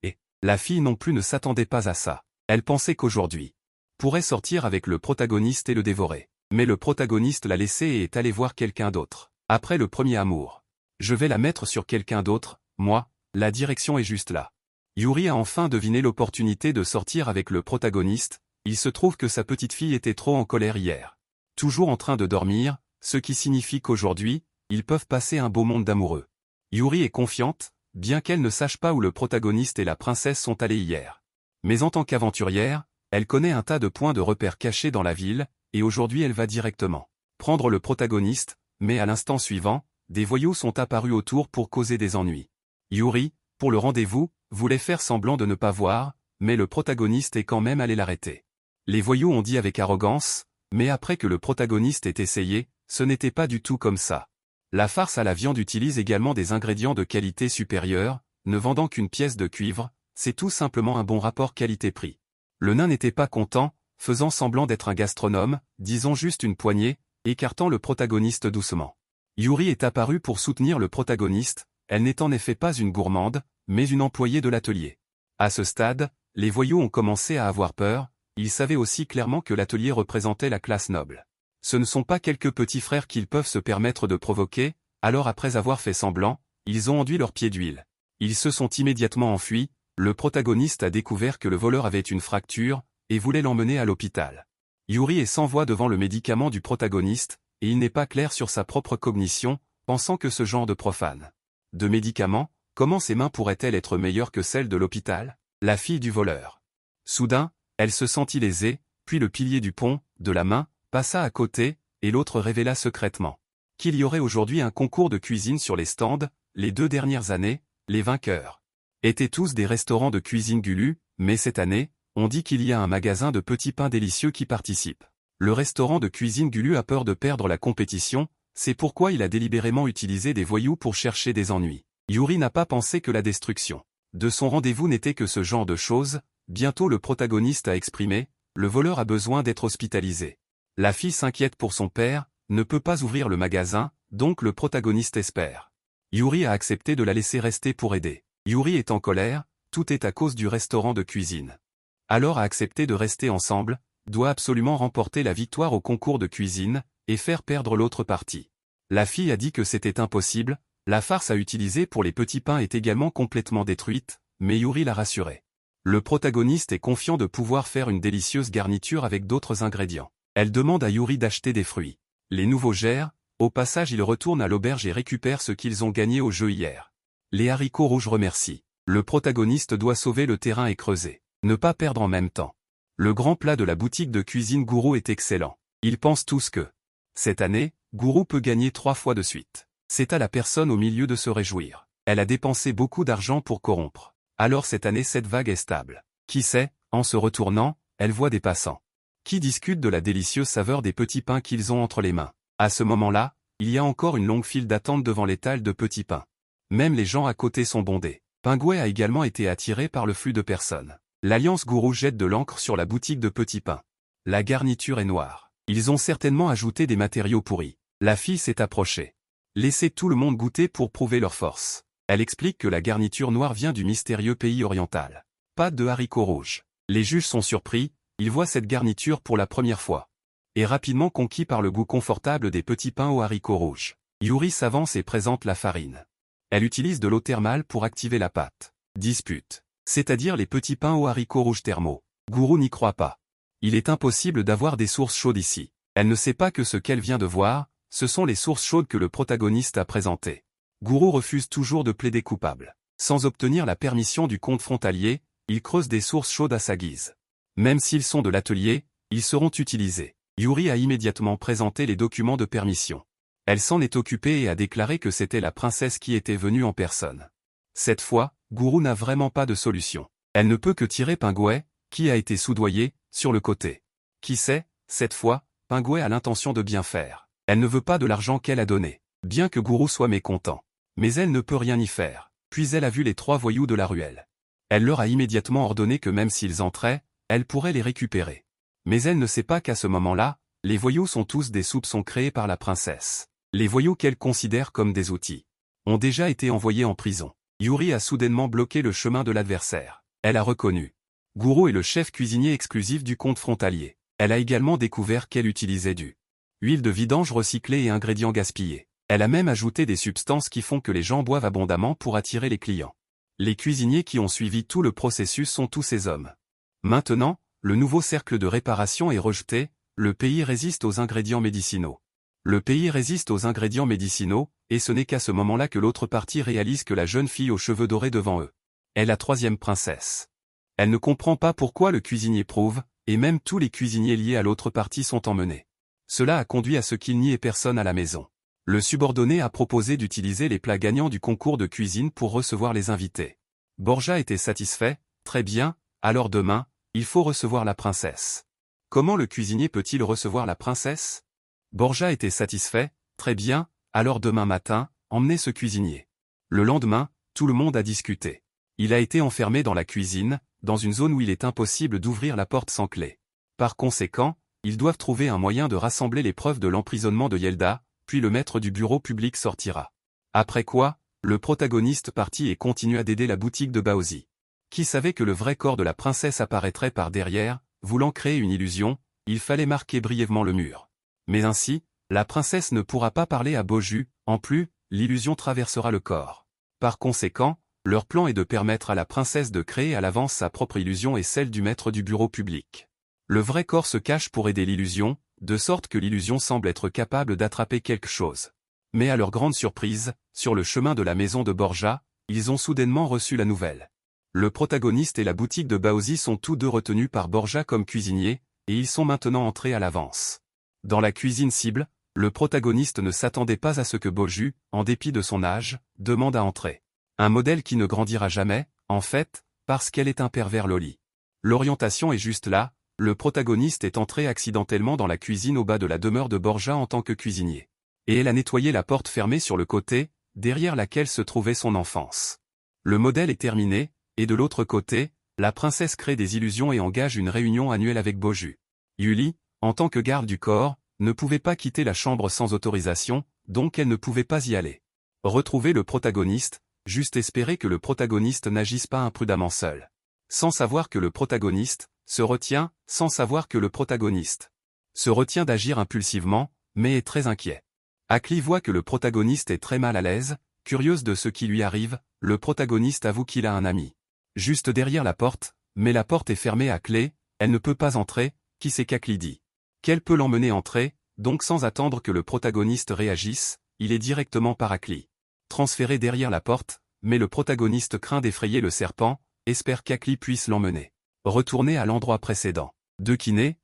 Et. La fille non plus ne s'attendait pas à ça. Elle pensait qu'aujourd'hui. Pourrait sortir avec le protagoniste et le dévorer. Mais le protagoniste l'a laissé et est allé voir quelqu'un d'autre. Après le premier amour. Je vais la mettre sur quelqu'un d'autre, moi, la direction est juste là. Yuri a enfin deviné l'opportunité de sortir avec le protagoniste, il se trouve que sa petite fille était trop en colère hier. Toujours en train de dormir, ce qui signifie qu'aujourd'hui, ils peuvent passer un beau monde d'amoureux. Yuri est confiante, bien qu'elle ne sache pas où le protagoniste et la princesse sont allés hier. Mais en tant qu'aventurière, elle connaît un tas de points de repère cachés dans la ville, et aujourd'hui elle va directement prendre le protagoniste, mais à l'instant suivant, des voyous sont apparus autour pour causer des ennuis. Yuri, pour le rendez-vous, voulait faire semblant de ne pas voir, mais le protagoniste est quand même allé l'arrêter. Les voyous ont dit avec arrogance, mais après que le protagoniste ait essayé, ce n'était pas du tout comme ça. La farce à la viande utilise également des ingrédients de qualité supérieure, ne vendant qu'une pièce de cuivre, c'est tout simplement un bon rapport qualité-prix. Le nain n'était pas content, faisant semblant d'être un gastronome, disons juste une poignée, écartant le protagoniste doucement. Yuri est apparue pour soutenir le protagoniste, elle n'est en effet pas une gourmande, mais une employée de l'atelier. À ce stade, les voyous ont commencé à avoir peur, ils savaient aussi clairement que l'atelier représentait la classe noble. Ce ne sont pas quelques petits frères qu'ils peuvent se permettre de provoquer, alors après avoir fait semblant, ils ont enduit leurs pieds d'huile. Ils se sont immédiatement enfuis, le protagoniste a découvert que le voleur avait une fracture, et voulait l'emmener à l'hôpital. Yuri est sans voix devant le médicament du protagoniste, et il n'est pas clair sur sa propre cognition, pensant que ce genre de profane. De médicaments, comment ses mains pourraient-elles être meilleures que celles de l'hôpital? La fille du voleur. Soudain, elle se sentit lésée, puis le pilier du pont, de la main, passa à côté, et l'autre révéla secrètement qu'il y aurait aujourd'hui un concours de cuisine sur les stands, les 2 dernières années, les vainqueurs étaient tous des restaurants de cuisine Gulu, mais cette année, on dit qu'il y a un magasin de petits pains délicieux qui participe. Le restaurant de cuisine Gulu a peur de perdre la compétition, c'est pourquoi il a délibérément utilisé des voyous pour chercher des ennuis. Yuri n'a pas pensé que la destruction de son rendez-vous n'était que ce genre de choses, bientôt le protagoniste a exprimé, le voleur a besoin d'être hospitalisé. La fille s'inquiète pour son père, ne peut pas ouvrir le magasin, donc le protagoniste espère. Yuri a accepté de la laisser rester pour aider. Yuri est en colère, tout est à cause du restaurant de cuisine. Alors a accepté de rester ensemble, doit absolument remporter la victoire au concours de cuisine, et faire perdre l'autre partie. La fille a dit que c'était impossible, la farce à utiliser pour les petits pains est également complètement détruite, mais Yuri l'a rassuré. Le protagoniste est confiant de pouvoir faire une délicieuse garniture avec d'autres ingrédients. Elle demande à Yuri d'acheter des fruits. Les nouveaux gèrent, au passage ils retournent à l'auberge et récupèrent ce qu'ils ont gagné au jeu hier. Les haricots rouges remercient. Le protagoniste doit sauver le terrain et creuser. Ne pas perdre en même temps. Le grand plat de la boutique de cuisine Gourou est excellent. Ils pensent tous que cette année, Gourou peut gagner 3 fois de suite. C'est à la personne au milieu de se réjouir. Elle a dépensé beaucoup d'argent pour corrompre. Alors cette année cette vague est stable. Qui sait, en se retournant, elle voit des passants qui discutent de la délicieuse saveur des petits pains qu'ils ont entre les mains. À ce moment-là, il y a encore une longue file d'attente devant l'étal de petits pains. Même les gens à côté sont bondés. Pingouin a également été attiré par le flux de personnes. L'Alliance Gourou jette de l'encre sur la boutique de petits pains. La garniture est noire. Ils ont certainement ajouté des matériaux pourris. La fille s'est approchée. Laissez tout le monde goûter pour prouver leur force. Elle explique que la garniture noire vient du mystérieux pays oriental. Pas de haricots rouges. Les juges sont surpris, ils voient cette garniture pour la première fois. Et rapidement conquis par le goût confortable des petits pains aux haricots rouges. Yuri s'avance et présente la farine. Elle utilise de l'eau thermale pour activer la pâte. Dispute. C'est-à-dire les petits pains aux haricots rouges thermaux. Gourou n'y croit pas. Il est impossible d'avoir des sources chaudes ici. Elle ne sait pas que ce qu'elle vient de voir, ce sont les sources chaudes que le protagoniste a présentées. Gourou refuse toujours de plaider coupable. Sans obtenir la permission du comte frontalier, il creuse des sources chaudes à sa guise. Même s'ils sont de l'atelier, ils seront utilisés. Yuri a immédiatement présenté les documents de permission. Elle s'en est occupée et a déclaré que c'était la princesse qui était venue en personne. Cette fois, Gourou n'a vraiment pas de solution. Elle ne peut que tirer Pingouin, qui a été soudoyé, sur le côté. Qui sait, cette fois, Pingouin a l'intention de bien faire. Elle ne veut pas de l'argent qu'elle a donné. Bien que Gourou soit mécontent. Mais elle ne peut rien y faire. Puis elle a vu les 3 voyous de la ruelle. Elle leur a immédiatement ordonné que même s'ils entraient, elle pourrait les récupérer. Mais elle ne sait pas qu'à ce moment-là, les voyous sont tous des soupçons créés par la princesse. Les voyous qu'elle considère comme des outils ont déjà été envoyés en prison. Yuri a soudainement bloqué le chemin de l'adversaire. Elle a reconnu. Gourou est le chef cuisinier exclusif du comte frontalier. Elle a également découvert qu'elle utilisait du huile de vidange recyclée et ingrédients gaspillés. Elle a même ajouté des substances qui font que les gens boivent abondamment pour attirer les clients. Les cuisiniers qui ont suivi tout le processus sont tous ces hommes. Maintenant, le nouveau cercle de réparation est rejeté, le pays résiste aux ingrédients médicinaux. Le pays résiste aux ingrédients médicinaux, et ce n'est qu'à ce moment-là que l'autre partie réalise que la jeune fille aux cheveux dorés devant eux est la 3e princesse. Elle ne comprend pas pourquoi le cuisinier prouve, et même tous les cuisiniers liés à l'autre partie sont emmenés. Cela a conduit à ce qu'il n'y ait personne à la maison. Le subordonné a proposé d'utiliser les plats gagnants du concours de cuisine pour recevoir les invités. Borja était satisfait, très bien, alors demain, il faut recevoir la princesse. Comment le cuisinier peut-il recevoir la princesse? Borja était satisfait, très bien, alors demain matin, emmenez ce cuisinier. Le lendemain, tout le monde a discuté. Il a été enfermé dans la cuisine, dans une zone où il est impossible d'ouvrir la porte sans clé. Par conséquent, ils doivent trouver un moyen de rassembler les preuves de l'emprisonnement de Yelda, puis le maître du bureau public sortira. Après quoi, le protagoniste partit et continua d'aider la boutique de Baozi. Qui savait que le vrai corps de la princesse apparaîtrait par derrière, voulant créer une illusion, il fallait marquer brièvement le mur. Mais ainsi, la princesse ne pourra pas parler à Boju, en plus, l'illusion traversera le corps. Par conséquent, leur plan est de permettre à la princesse de créer à l'avance sa propre illusion et celle du maître du bureau public. Le vrai corps se cache pour aider l'illusion, de sorte que l'illusion semble être capable d'attraper quelque chose. Mais à leur grande surprise, sur le chemin de la maison de Borja, ils ont soudainement reçu la nouvelle. Le protagoniste et la boutique de Baozi sont tous deux retenus par Borja comme cuisiniers, et ils sont maintenant entrés à l'avance. Dans la cuisine cible, le protagoniste ne s'attendait pas à ce que Boju, en dépit de son âge, demande à entrer. Un modèle qui ne grandira jamais, en fait, parce qu'elle est un pervers loli. L'orientation est juste là, le protagoniste est entré accidentellement dans la cuisine au bas de la demeure de Borja en tant que cuisinier. Et elle a nettoyé la porte fermée sur le côté, derrière laquelle se trouvait son enfance. Le modèle est terminé, et de l'autre côté, la princesse crée des illusions et engage une réunion annuelle avec Boju. Yuli, en tant que garde du corps, ne pouvait pas quitter la chambre sans autorisation, donc elle ne pouvait pas y aller. Retrouver le protagoniste, juste espérer que le protagoniste n'agisse pas imprudemment seul. Sans savoir que le protagoniste se retient, sans savoir que le protagoniste se retient d'agir impulsivement, mais est très inquiet. Akli voit que le protagoniste est très mal à l'aise, curieuse de ce qui lui arrive, le protagoniste avoue qu'il a un ami. Juste derrière la porte, mais la porte est fermée à clé, elle ne peut pas entrer, qui sait qu'Akli dit qu'elle peut l'emmener entrer, donc sans attendre que le protagoniste réagisse, il est directement par Akli transféré derrière la porte, mais le protagoniste craint d'effrayer le serpent, espère qu'Akli puisse l'emmener retourner à l'endroit précédent. De kiné.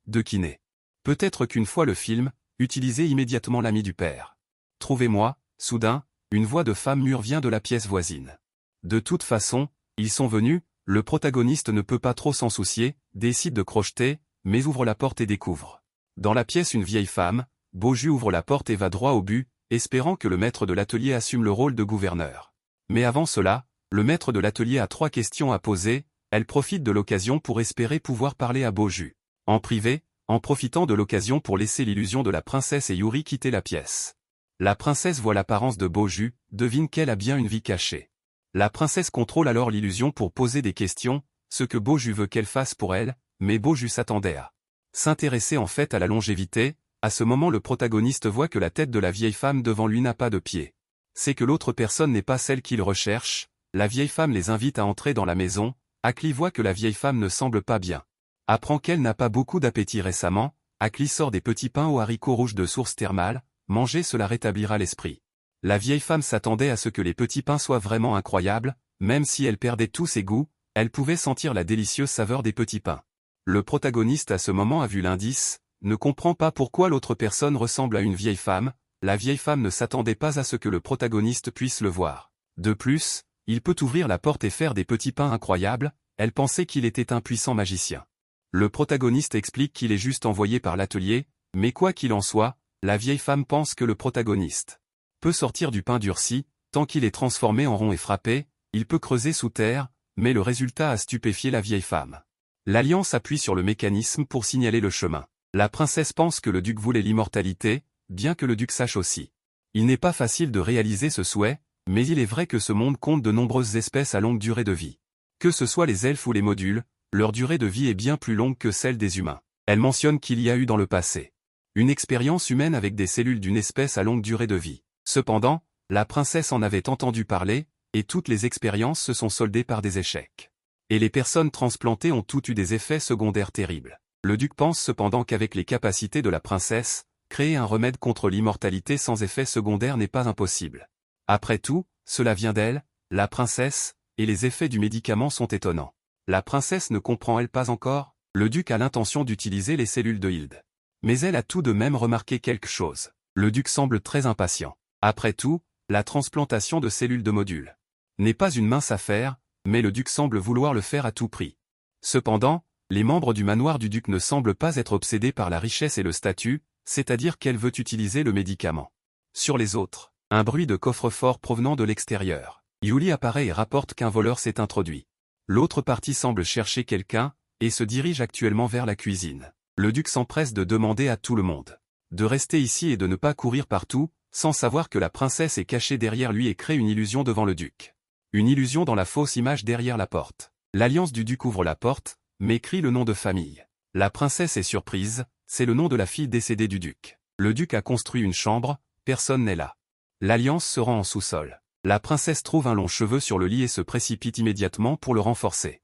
Peut-être qu'une fois le film, utilisez immédiatement l'ami du père. Trouvez-moi, soudain, une voix de femme mûre vient de la pièce voisine. De toute façon, ils sont venus, le protagoniste ne peut pas trop s'en soucier, décide de crocheter, mais ouvre la porte et découvre. Dans la pièce une vieille femme, Boju ouvre la porte et va droit au but, espérant que le maître de l'atelier assume le rôle de gouverneur. Mais avant cela, le maître de l'atelier a 3 questions à poser, elle profite de l'occasion pour espérer pouvoir parler à Boju. En privé, en profitant de l'occasion pour laisser l'illusion de la princesse et Yuri quitter la pièce. La princesse voit l'apparence de Boju, devine qu'elle a bien une vie cachée. La princesse contrôle alors l'illusion pour poser des questions, ce que Boju veut qu'elle fasse pour elle, mais Boju s'attendait à s'intéresser en fait à la longévité. À ce moment le protagoniste voit que la tête de la vieille femme devant lui n'a pas de pied. C'est que l'autre personne n'est pas celle qu'il recherche, la vieille femme les invite à entrer dans la maison, Akli voit que la vieille femme ne semble pas bien. Apprend qu'elle n'a pas beaucoup d'appétit récemment, Akli sort des petits pains aux haricots rouges de source thermale, manger cela rétablira l'esprit. La vieille femme s'attendait à ce que les petits pains soient vraiment incroyables, même si elle perdait tous ses goûts, elle pouvait sentir la délicieuse saveur des petits pains. Le protagoniste à ce moment a vu l'indice, ne comprend pas pourquoi l'autre personne ressemble à une vieille femme, la vieille femme ne s'attendait pas à ce que le protagoniste puisse le voir. De plus, il peut ouvrir la porte et faire des petits pains incroyables, elle pensait qu'il était un puissant magicien. Le protagoniste explique qu'il est juste envoyé par l'atelier, mais quoi qu'il en soit, la vieille femme pense que le protagoniste peut sortir du pain durci, tant qu'il est transformé en rond et frappé, il peut creuser sous terre, mais le résultat a stupéfié la vieille femme. L'Alliance appuie sur le mécanisme pour signaler le chemin. La princesse pense que le duc voulait l'immortalité, bien que le duc sache aussi. Il n'est pas facile de réaliser ce souhait, mais il est vrai que ce monde compte de nombreuses espèces à longue durée de vie. Que ce soit les elfes ou les modules, leur durée de vie est bien plus longue que celle des humains. Elle mentionne qu'il y a eu dans le passé une expérience humaine avec des cellules d'une espèce à longue durée de vie. Cependant, la princesse en avait entendu parler, et toutes les expériences se sont soldées par des échecs. Et les personnes transplantées ont toutes eu des effets secondaires terribles. Le duc pense cependant qu'avec les capacités de la princesse, créer un remède contre l'immortalité sans effet secondaire n'est pas impossible. Après tout, cela vient d'elle, la princesse, et les effets du médicament sont étonnants. La princesse ne comprend-elle pas encore? Le duc a l'intention d'utiliser les cellules de Hilde. Mais elle a tout de même remarqué quelque chose. Le duc semble très impatient. Après tout, la transplantation de cellules de modules n'est pas une mince affaire, mais le duc semble vouloir le faire à tout prix. Cependant, les membres du manoir du duc ne semblent pas être obsédés par la richesse et le statut, c'est-à-dire qu'elle veut utiliser le médicament. Sur les autres, un bruit de coffre-fort provenant de l'extérieur. Yuli apparaît et rapporte qu'un voleur s'est introduit. L'autre partie semble chercher quelqu'un, et se dirige actuellement vers la cuisine. Le duc s'empresse de demander à tout le monde de rester ici et de ne pas courir partout, sans savoir que la princesse est cachée derrière lui et crée une illusion devant le duc. Une illusion dans la fausse image derrière la porte. L'alliance du duc ouvre la porte, mais crie le nom de famille. La princesse est surprise, c'est le nom de la fille décédée du duc. Le duc a construit une chambre, personne n'est là. L'alliance se rend en sous-sol. La princesse trouve un long cheveu sur le lit et se précipite immédiatement pour le renforcer.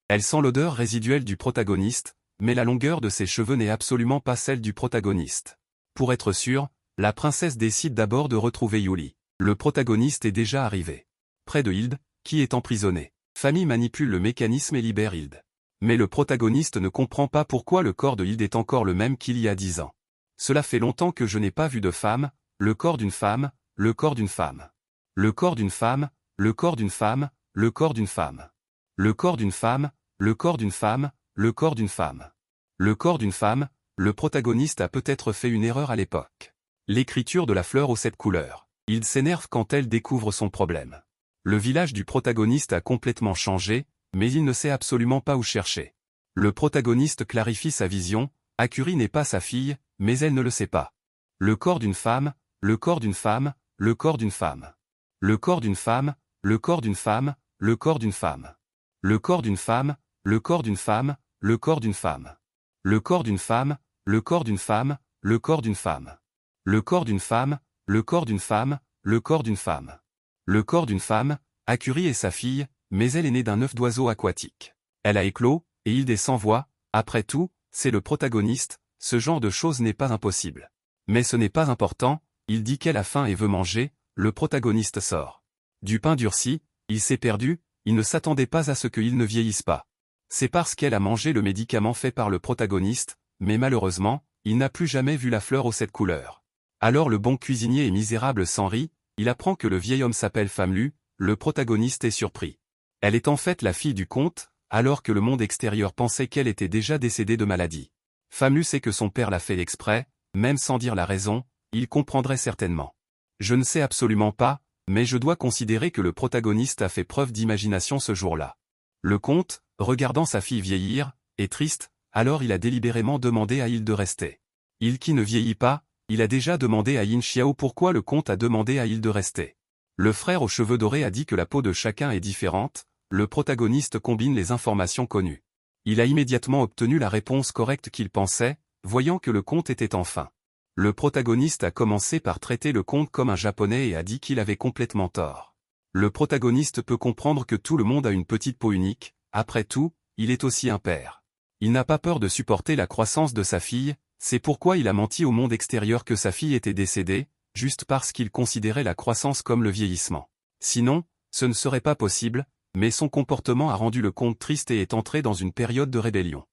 Elle sent l'odeur résiduelle du protagoniste, mais la longueur de ses cheveux n'est absolument pas celle du protagoniste. Pour être sûre, la princesse décide d'abord de retrouver Yuli. Le protagoniste est déjà arrivé. Près de Hilde, qui est emprisonnée. Famille manipule le mécanisme et libère Hilde. Mais le protagoniste ne comprend pas pourquoi le corps de Hilde est encore le même qu'il y a 10 ans. Cela fait longtemps que je n'ai pas vu de femme, le corps d'une femme, le corps d'une femme. Le corps d'une femme, le corps d'une femme, le corps d'une femme. Le corps d'une femme, le corps d'une femme, le corps d'une femme. Le corps d'une femme, le protagoniste a peut-être fait une erreur à l'époque. L'écriture de la fleur aux 7 couleurs. Il s'énerve quand elle découvre son problème. Le village du protagoniste a complètement changé, mais il ne sait absolument pas où chercher. Le protagoniste clarifie sa vision, Akuri n'est pas sa fille, mais elle ne le sait pas. Le corps d'une femme, le corps d'une femme, le corps d'une femme. Le corps d'une femme, le corps d'une femme, le corps d'une femme. Le corps d'une femme, le corps d'une femme, le corps d'une femme. Le corps d'une femme, le corps d'une femme, le corps d'une femme. Le corps d'une femme, le corps d'une femme, le corps d'une femme. Le corps d'une femme, Akuri est sa fille, mais elle est née d'un œuf d'oiseau aquatique. Elle a éclos, et il est sans voix, après tout, c'est le protagoniste, ce genre de choses n'est pas impossible. Mais ce n'est pas important, il dit qu'elle a faim et veut manger, le protagoniste sort du pain durci, il s'est perdu, il ne s'attendait pas à ce qu'il ne vieillisse pas. C'est parce qu'elle a mangé le médicament fait par le protagoniste, mais malheureusement, il n'a plus jamais vu la fleur aux 7 couleurs. Alors le bon cuisinier et misérable s'en rit, il apprend que le vieil homme s'appelle Famelu, le protagoniste est surpris. Elle est en fait la fille du comte, alors que le monde extérieur pensait qu'elle était déjà décédée de maladie. Famelu sait que son père l'a fait exprès, même sans dire la raison, il comprendrait certainement. Je ne sais absolument pas, mais je dois considérer que le protagoniste a fait preuve d'imagination ce jour-là. Le comte, regardant sa fille vieillir, est triste, alors il a délibérément demandé à Hilde de rester. Il qui ne vieillit pas, il a déjà demandé à Yin Xiao pourquoi le comte a demandé à Hilde de rester. Le frère aux cheveux dorés a dit que la peau de chacun est différente, le protagoniste combine les informations connues. Il a immédiatement obtenu la réponse correcte qu'il pensait, voyant que le comte était enfin. Le protagoniste a commencé par traiter le comte comme un japonais et a dit qu'il avait complètement tort. Le protagoniste peut comprendre que tout le monde a une petite peau unique, après tout, il est aussi un père. Il n'a pas peur de supporter la croissance de sa fille, c'est pourquoi il a menti au monde extérieur que sa fille était décédée, juste parce qu'il considérait la croissance comme le vieillissement. Sinon, ce ne serait pas possible, mais son comportement a rendu le comte triste et est entré dans une période de rébellion.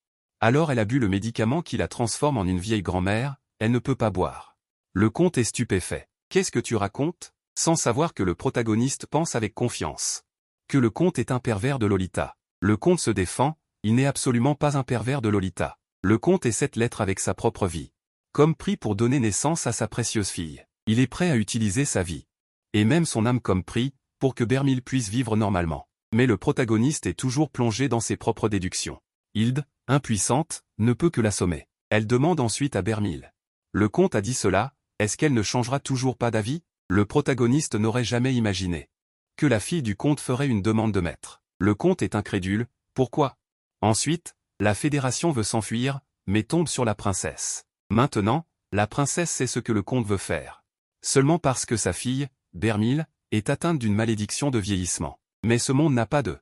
Alors elle a bu le médicament qui la transforme en une vieille grand-mère, elle ne peut pas boire. Le comte est stupéfait. Qu'est-ce que tu racontes? Sans savoir que le protagoniste pense avec confiance que le comte est un pervers de Lolita. Le comte se défend, il n'est absolument pas un pervers de Lolita. Le comte est cette lettre avec sa propre vie. comme prix pour donner naissance à sa précieuse fille. Il est prêt à utiliser sa vie. Et même son âme comme prix, pour que Bermil puisse vivre normalement. Mais le protagoniste est toujours plongé dans ses propres déductions. Hilde, impuissante, ne peut que l'assommer. Elle demande ensuite à Bermil. Le comte a dit cela, est-ce qu'elle ne changera toujours pas d'avis? Le protagoniste n'aurait jamais imaginé que la fille du comte ferait une demande de maître. Le comte est incrédule, pourquoi? Ensuite, la fédération veut s'enfuir, mais tombe sur la princesse. Maintenant, la princesse sait ce que le comte veut faire. Seulement parce que sa fille, Bermil, est atteinte d'une malédiction de vieillissement. Mais ce monde n'a pas de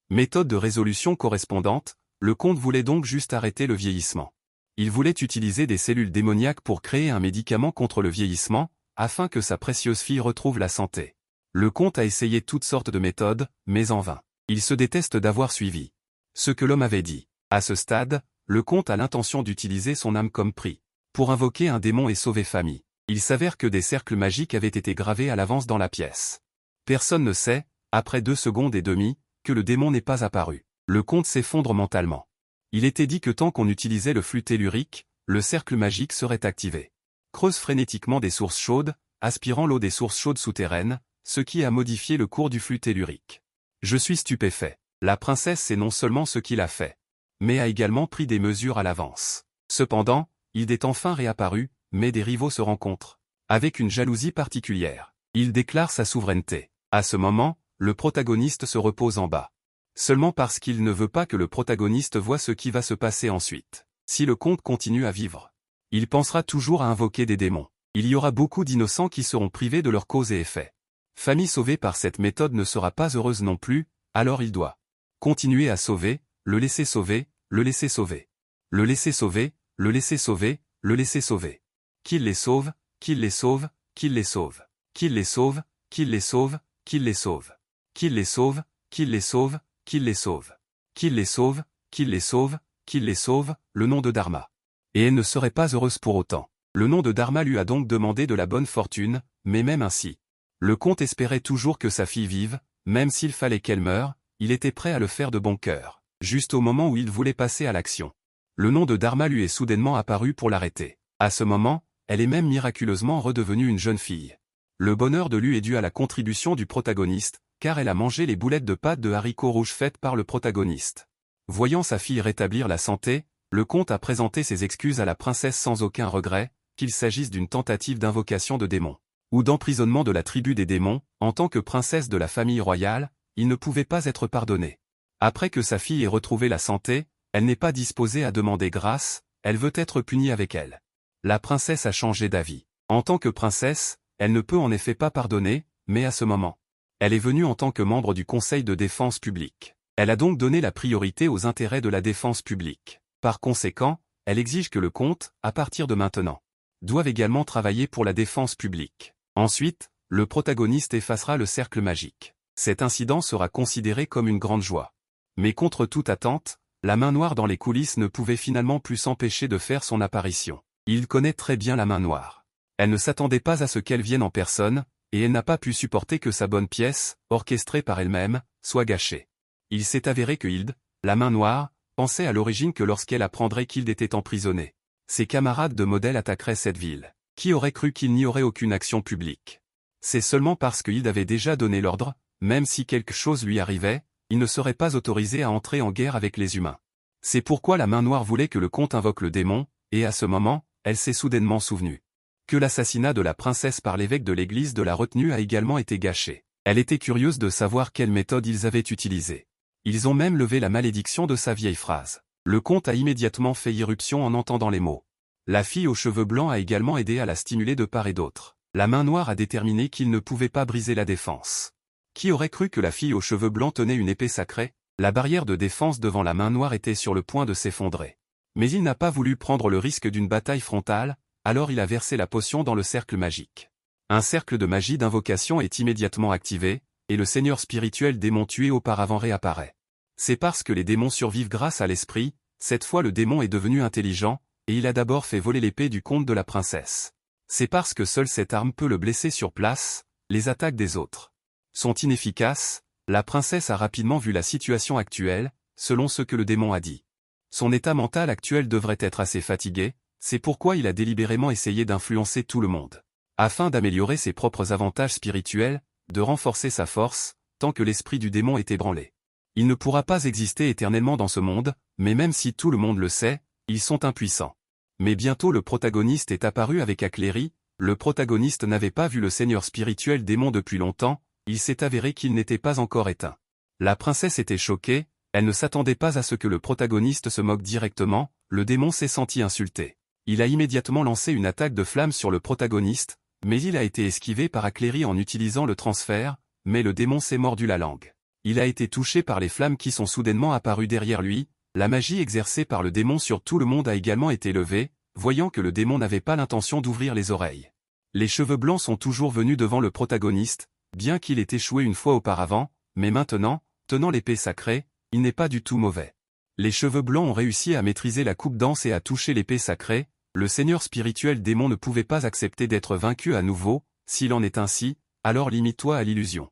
méthode de résolution correspondante, le comte voulait donc juste arrêter le vieillissement. Il voulait utiliser des cellules démoniaques pour créer un médicament contre le vieillissement, afin que sa précieuse fille retrouve la santé. Le comte a essayé toutes sortes de méthodes, mais en vain. Il se déteste d'avoir suivi ce que l'homme avait dit. À ce stade, le comte a l'intention d'utiliser son âme comme prix pour invoquer un démon et sauver famille. Il s'avère que des cercles magiques avaient été gravés à l'avance dans la pièce. Personne ne sait, après 2 secondes et demie, que le démon n'est pas apparu. Le comte s'effondre mentalement. Il était dit que tant qu'on utilisait le flux tellurique, le cercle magique serait activé. Creuse frénétiquement des sources chaudes, aspirant l'eau des sources chaudes souterraines, ce qui a modifié le cours du flux tellurique. Je suis stupéfait. La princesse sait non seulement ce qu'il a fait, mais a également pris des mesures à l'avance. Cependant, il est enfin réapparu, mais des rivaux se rencontrent. Avec une jalousie particulière. Il déclare sa souveraineté. À ce moment, le protagoniste se repose en bas. Seulement parce qu'il ne veut pas que le protagoniste voie ce qui va se passer ensuite. Si le comte continue à vivre, il pensera toujours à invoquer des démons. Il y aura beaucoup d'innocents qui seront privés de leur cause et effet. Famille sauvée par cette méthode ne sera pas heureuse non plus, alors il doit continuer à sauver, le laisser sauver, le laisser sauver. Le laisser sauver, le laisser sauver, le laisser sauver. Qu'il les sauve, qu'il les sauve, qu'il les sauve. Qu'il les sauve, qu'il les sauve, qu'il les sauve. Qu'il les sauve, qu'il les sauve, qu'il les sauve. Qu'il les sauve, qu'il les sauve, qu'il les sauve, le nom de Dharma. Et elle ne serait pas heureuse pour autant. Le nom de Dharma lui a donc demandé de la bonne fortune, mais même ainsi. Le comte espérait toujours que sa fille vive, même s'il fallait qu'elle meure, il était prêt à le faire de bon cœur. Juste au moment où il voulait passer à l'action. Le nom de Dharma lui est soudainement apparu pour l'arrêter. À ce moment, elle est même miraculeusement redevenue une jeune fille. Le bonheur de lui est dû à la contribution du protagoniste, car elle a mangé les boulettes de pâte de haricots rouges faites par le protagoniste. Voyant sa fille rétablir la santé, le comte a présenté ses excuses à la princesse sans aucun regret, qu'il s'agisse d'une tentative d'invocation de démons ou d'emprisonnement de la tribu des démons. En tant que princesse de la famille royale, il ne pouvait pas être pardonné. Après que sa fille ait retrouvé la santé, elle n'est pas disposée à demander grâce, elle veut être punie avec elle. La princesse a changé d'avis. En tant que princesse, elle ne peut en effet pas pardonner, mais à ce moment, elle est venue en tant que membre du Conseil de défense publique. Elle a donc donné la priorité aux intérêts de la défense publique. Par conséquent, elle exige que le comte, à partir de maintenant, doive également travailler pour la défense publique. Ensuite, le protagoniste effacera le cercle magique. Cet incident sera considéré comme une grande joie. Mais contre toute attente, la main noire dans les coulisses ne pouvait finalement plus s'empêcher de faire son apparition. Il connaît très bien la main noire. Elle ne s'attendait pas à ce qu'elle vienne en personne, et elle n'a pas pu supporter que sa bonne pièce, orchestrée par elle-même, soit gâchée. Il s'est avéré que Hilde, la main noire, pensait à l'origine que lorsqu'elle apprendrait qu'Hilde était emprisonnée, ses camarades de modèle attaqueraient cette ville. Qui aurait cru qu'il n'y aurait aucune action publique? C'est seulement parce que Hilde avait déjà donné l'ordre, même si quelque chose lui arrivait, il ne serait pas autorisé à entrer en guerre avec les humains. C'est pourquoi la main noire voulait que le comte invoque le démon, et à ce moment, elle s'est soudainement souvenue que l'assassinat de la princesse par l'évêque de l'église de la retenue a également été gâché. Elle était curieuse de savoir quelle méthode ils avaient utilisée. Ils ont même levé la malédiction de sa vieille phrase. Le comte a immédiatement fait irruption en entendant les mots. La fille aux cheveux blancs a également aidé à la stimuler de part et d'autre. La main noire a déterminé qu'il ne pouvait pas briser la défense. Qui aurait cru que la fille aux cheveux blancs tenait une épée sacrée? La barrière de défense devant la main noire était sur le point de s'effondrer. Mais il n'a pas voulu prendre le risque d'une bataille frontale, alors il a versé la potion dans le cercle magique. Un cercle de magie d'invocation est immédiatement activé, et le seigneur spirituel démon tué auparavant réapparaît. C'est parce que les démons survivent grâce à l'esprit, cette fois le démon est devenu intelligent, et il a d'abord fait voler l'épée du comte de la princesse. C'est parce que seule cette arme peut le blesser sur place, les attaques des autres sont inefficaces, la princesse a rapidement vu la situation actuelle, selon ce que le démon a dit. Son état mental actuel devrait être assez fatigué, C'est pourquoi il a délibérément essayé d'influencer tout le monde. Afin d'améliorer ses propres avantages spirituels, de renforcer sa force, tant que l'esprit du démon est ébranlé. Il ne pourra pas exister éternellement dans ce monde, mais même si tout le monde le sait, ils sont impuissants. Mais bientôt le protagoniste est apparu avec Akleri. Le protagoniste n'avait pas vu le seigneur spirituel démon depuis longtemps, il s'est avéré qu'il n'était pas encore éteint. La princesse était choquée, elle ne s'attendait pas à ce que le protagoniste se moque directement, le démon s'est senti insulté. Il a immédiatement lancé une attaque de flamme sur le protagoniste, mais il a été esquivé par Akleri en utilisant le transfert, mais le démon s'est mordu la langue. Il a été touché par les flammes qui sont soudainement apparues derrière lui, la magie exercée par le démon sur tout le monde a également été levée, voyant que le démon n'avait pas l'intention d'ouvrir les oreilles. Les cheveux blancs sont toujours venus devant le protagoniste, bien qu'il ait échoué une fois auparavant, mais maintenant, tenant l'épée sacrée, il n'est pas du tout mauvais. Les cheveux blancs ont réussi à maîtriser la coupe d'anse et à toucher l'épée sacrée, le seigneur spirituel démon ne pouvait pas accepter d'être vaincu à nouveau, s'il en est ainsi, alors limite-toi à l'illusion.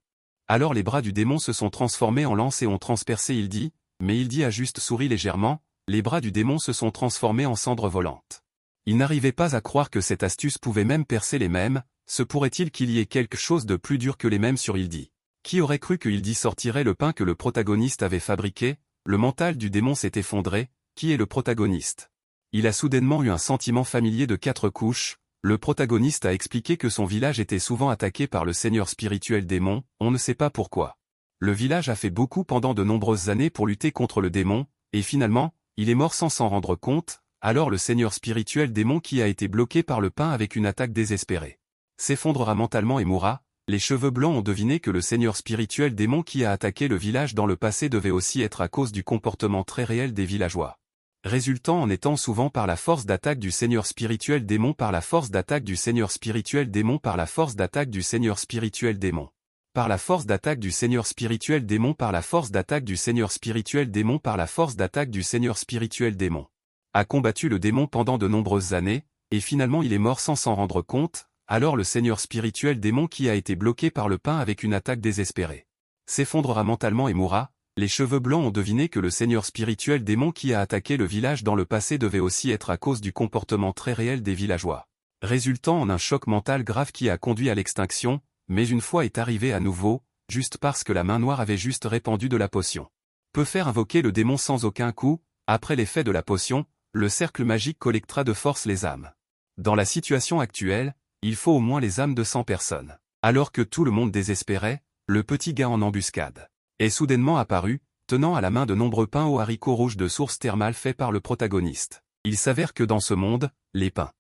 Alors les bras du démon se sont transformés en lance et ont transpercé Hildy, mais Hildy a juste souri légèrement, les bras du démon se sont transformés en cendres volantes. Il n'arrivait pas à croire que cette astuce pouvait même percer les mèmes, se pourrait-il qu'il y ait quelque chose de plus dur que les mèmes sur Hildy? Qui aurait cru que Hildy sortirait le pain que le protagoniste avait fabriqué? Le mental du démon s'est effondré, qui est le protagoniste? Il a soudainement eu un sentiment familier de 4 couches, le protagoniste a expliqué que son village était souvent attaqué par le seigneur spirituel démon, on ne sait pas pourquoi. Le village a fait beaucoup pendant de nombreuses années pour lutter contre le démon, et finalement, il est mort sans s'en rendre compte, alors le seigneur spirituel démon qui a été bloqué par le pain avec une attaque désespérée s'effondrera mentalement et mourra. Les cheveux blancs ont deviné que le seigneur spirituel démon qui a attaqué le village dans le passé devait aussi être à cause du comportement très réel des villageois. Résultant en étant souvent par la force d'attaque du seigneur spirituel démon par la force d'attaque du seigneur spirituel démon par la force d'attaque du seigneur spirituel démon. Par la force d'attaque du seigneur spirituel démon par la force d'attaque du seigneur spirituel démon par la force d'attaque du seigneur spirituel démon. A combattu le démon pendant de nombreuses années, et finalement il est mort sans s'en rendre compte, alors le seigneur spirituel démon qui a été bloqué par le pain avec une attaque désespérée s'effondrera mentalement et mourra. Les cheveux blancs ont deviné que le seigneur spirituel démon qui a attaqué le village dans le passé devait aussi être à cause du comportement très réel des villageois. Résultant en un choc mental grave qui a conduit à l'extinction, mais une fois est arrivé à nouveau, juste parce que la main noire avait juste répandu de la potion. Peut faire invoquer le démon sans aucun coup, après l'effet de la potion, le cercle magique collectera de force les âmes. Dans la situation actuelle, il faut au moins les âmes de 100 personnes. Alors que tout le monde désespérait, le petit gars en embuscade est soudainement apparu, tenant à la main de nombreux pains aux haricots rouges de source thermale faits par le protagoniste. Il s'avère que dans ce monde, les pains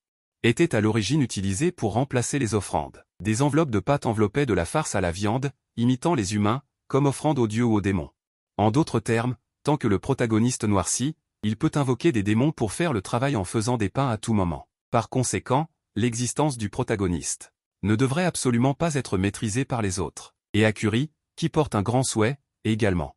étaient à l'origine utilisés pour remplacer les offrandes. Des enveloppes de pâte enveloppaient de la farce à la viande, imitant les humains, comme offrande aux dieux ou aux démons. En d'autres termes, tant que le protagoniste noircit, il peut invoquer des démons pour faire le travail en faisant des pains à tout moment. Par conséquent, l'existence du protagoniste ne devrait absolument pas être maîtrisée par les autres. Et Akuri, qui porte un grand souhait, également.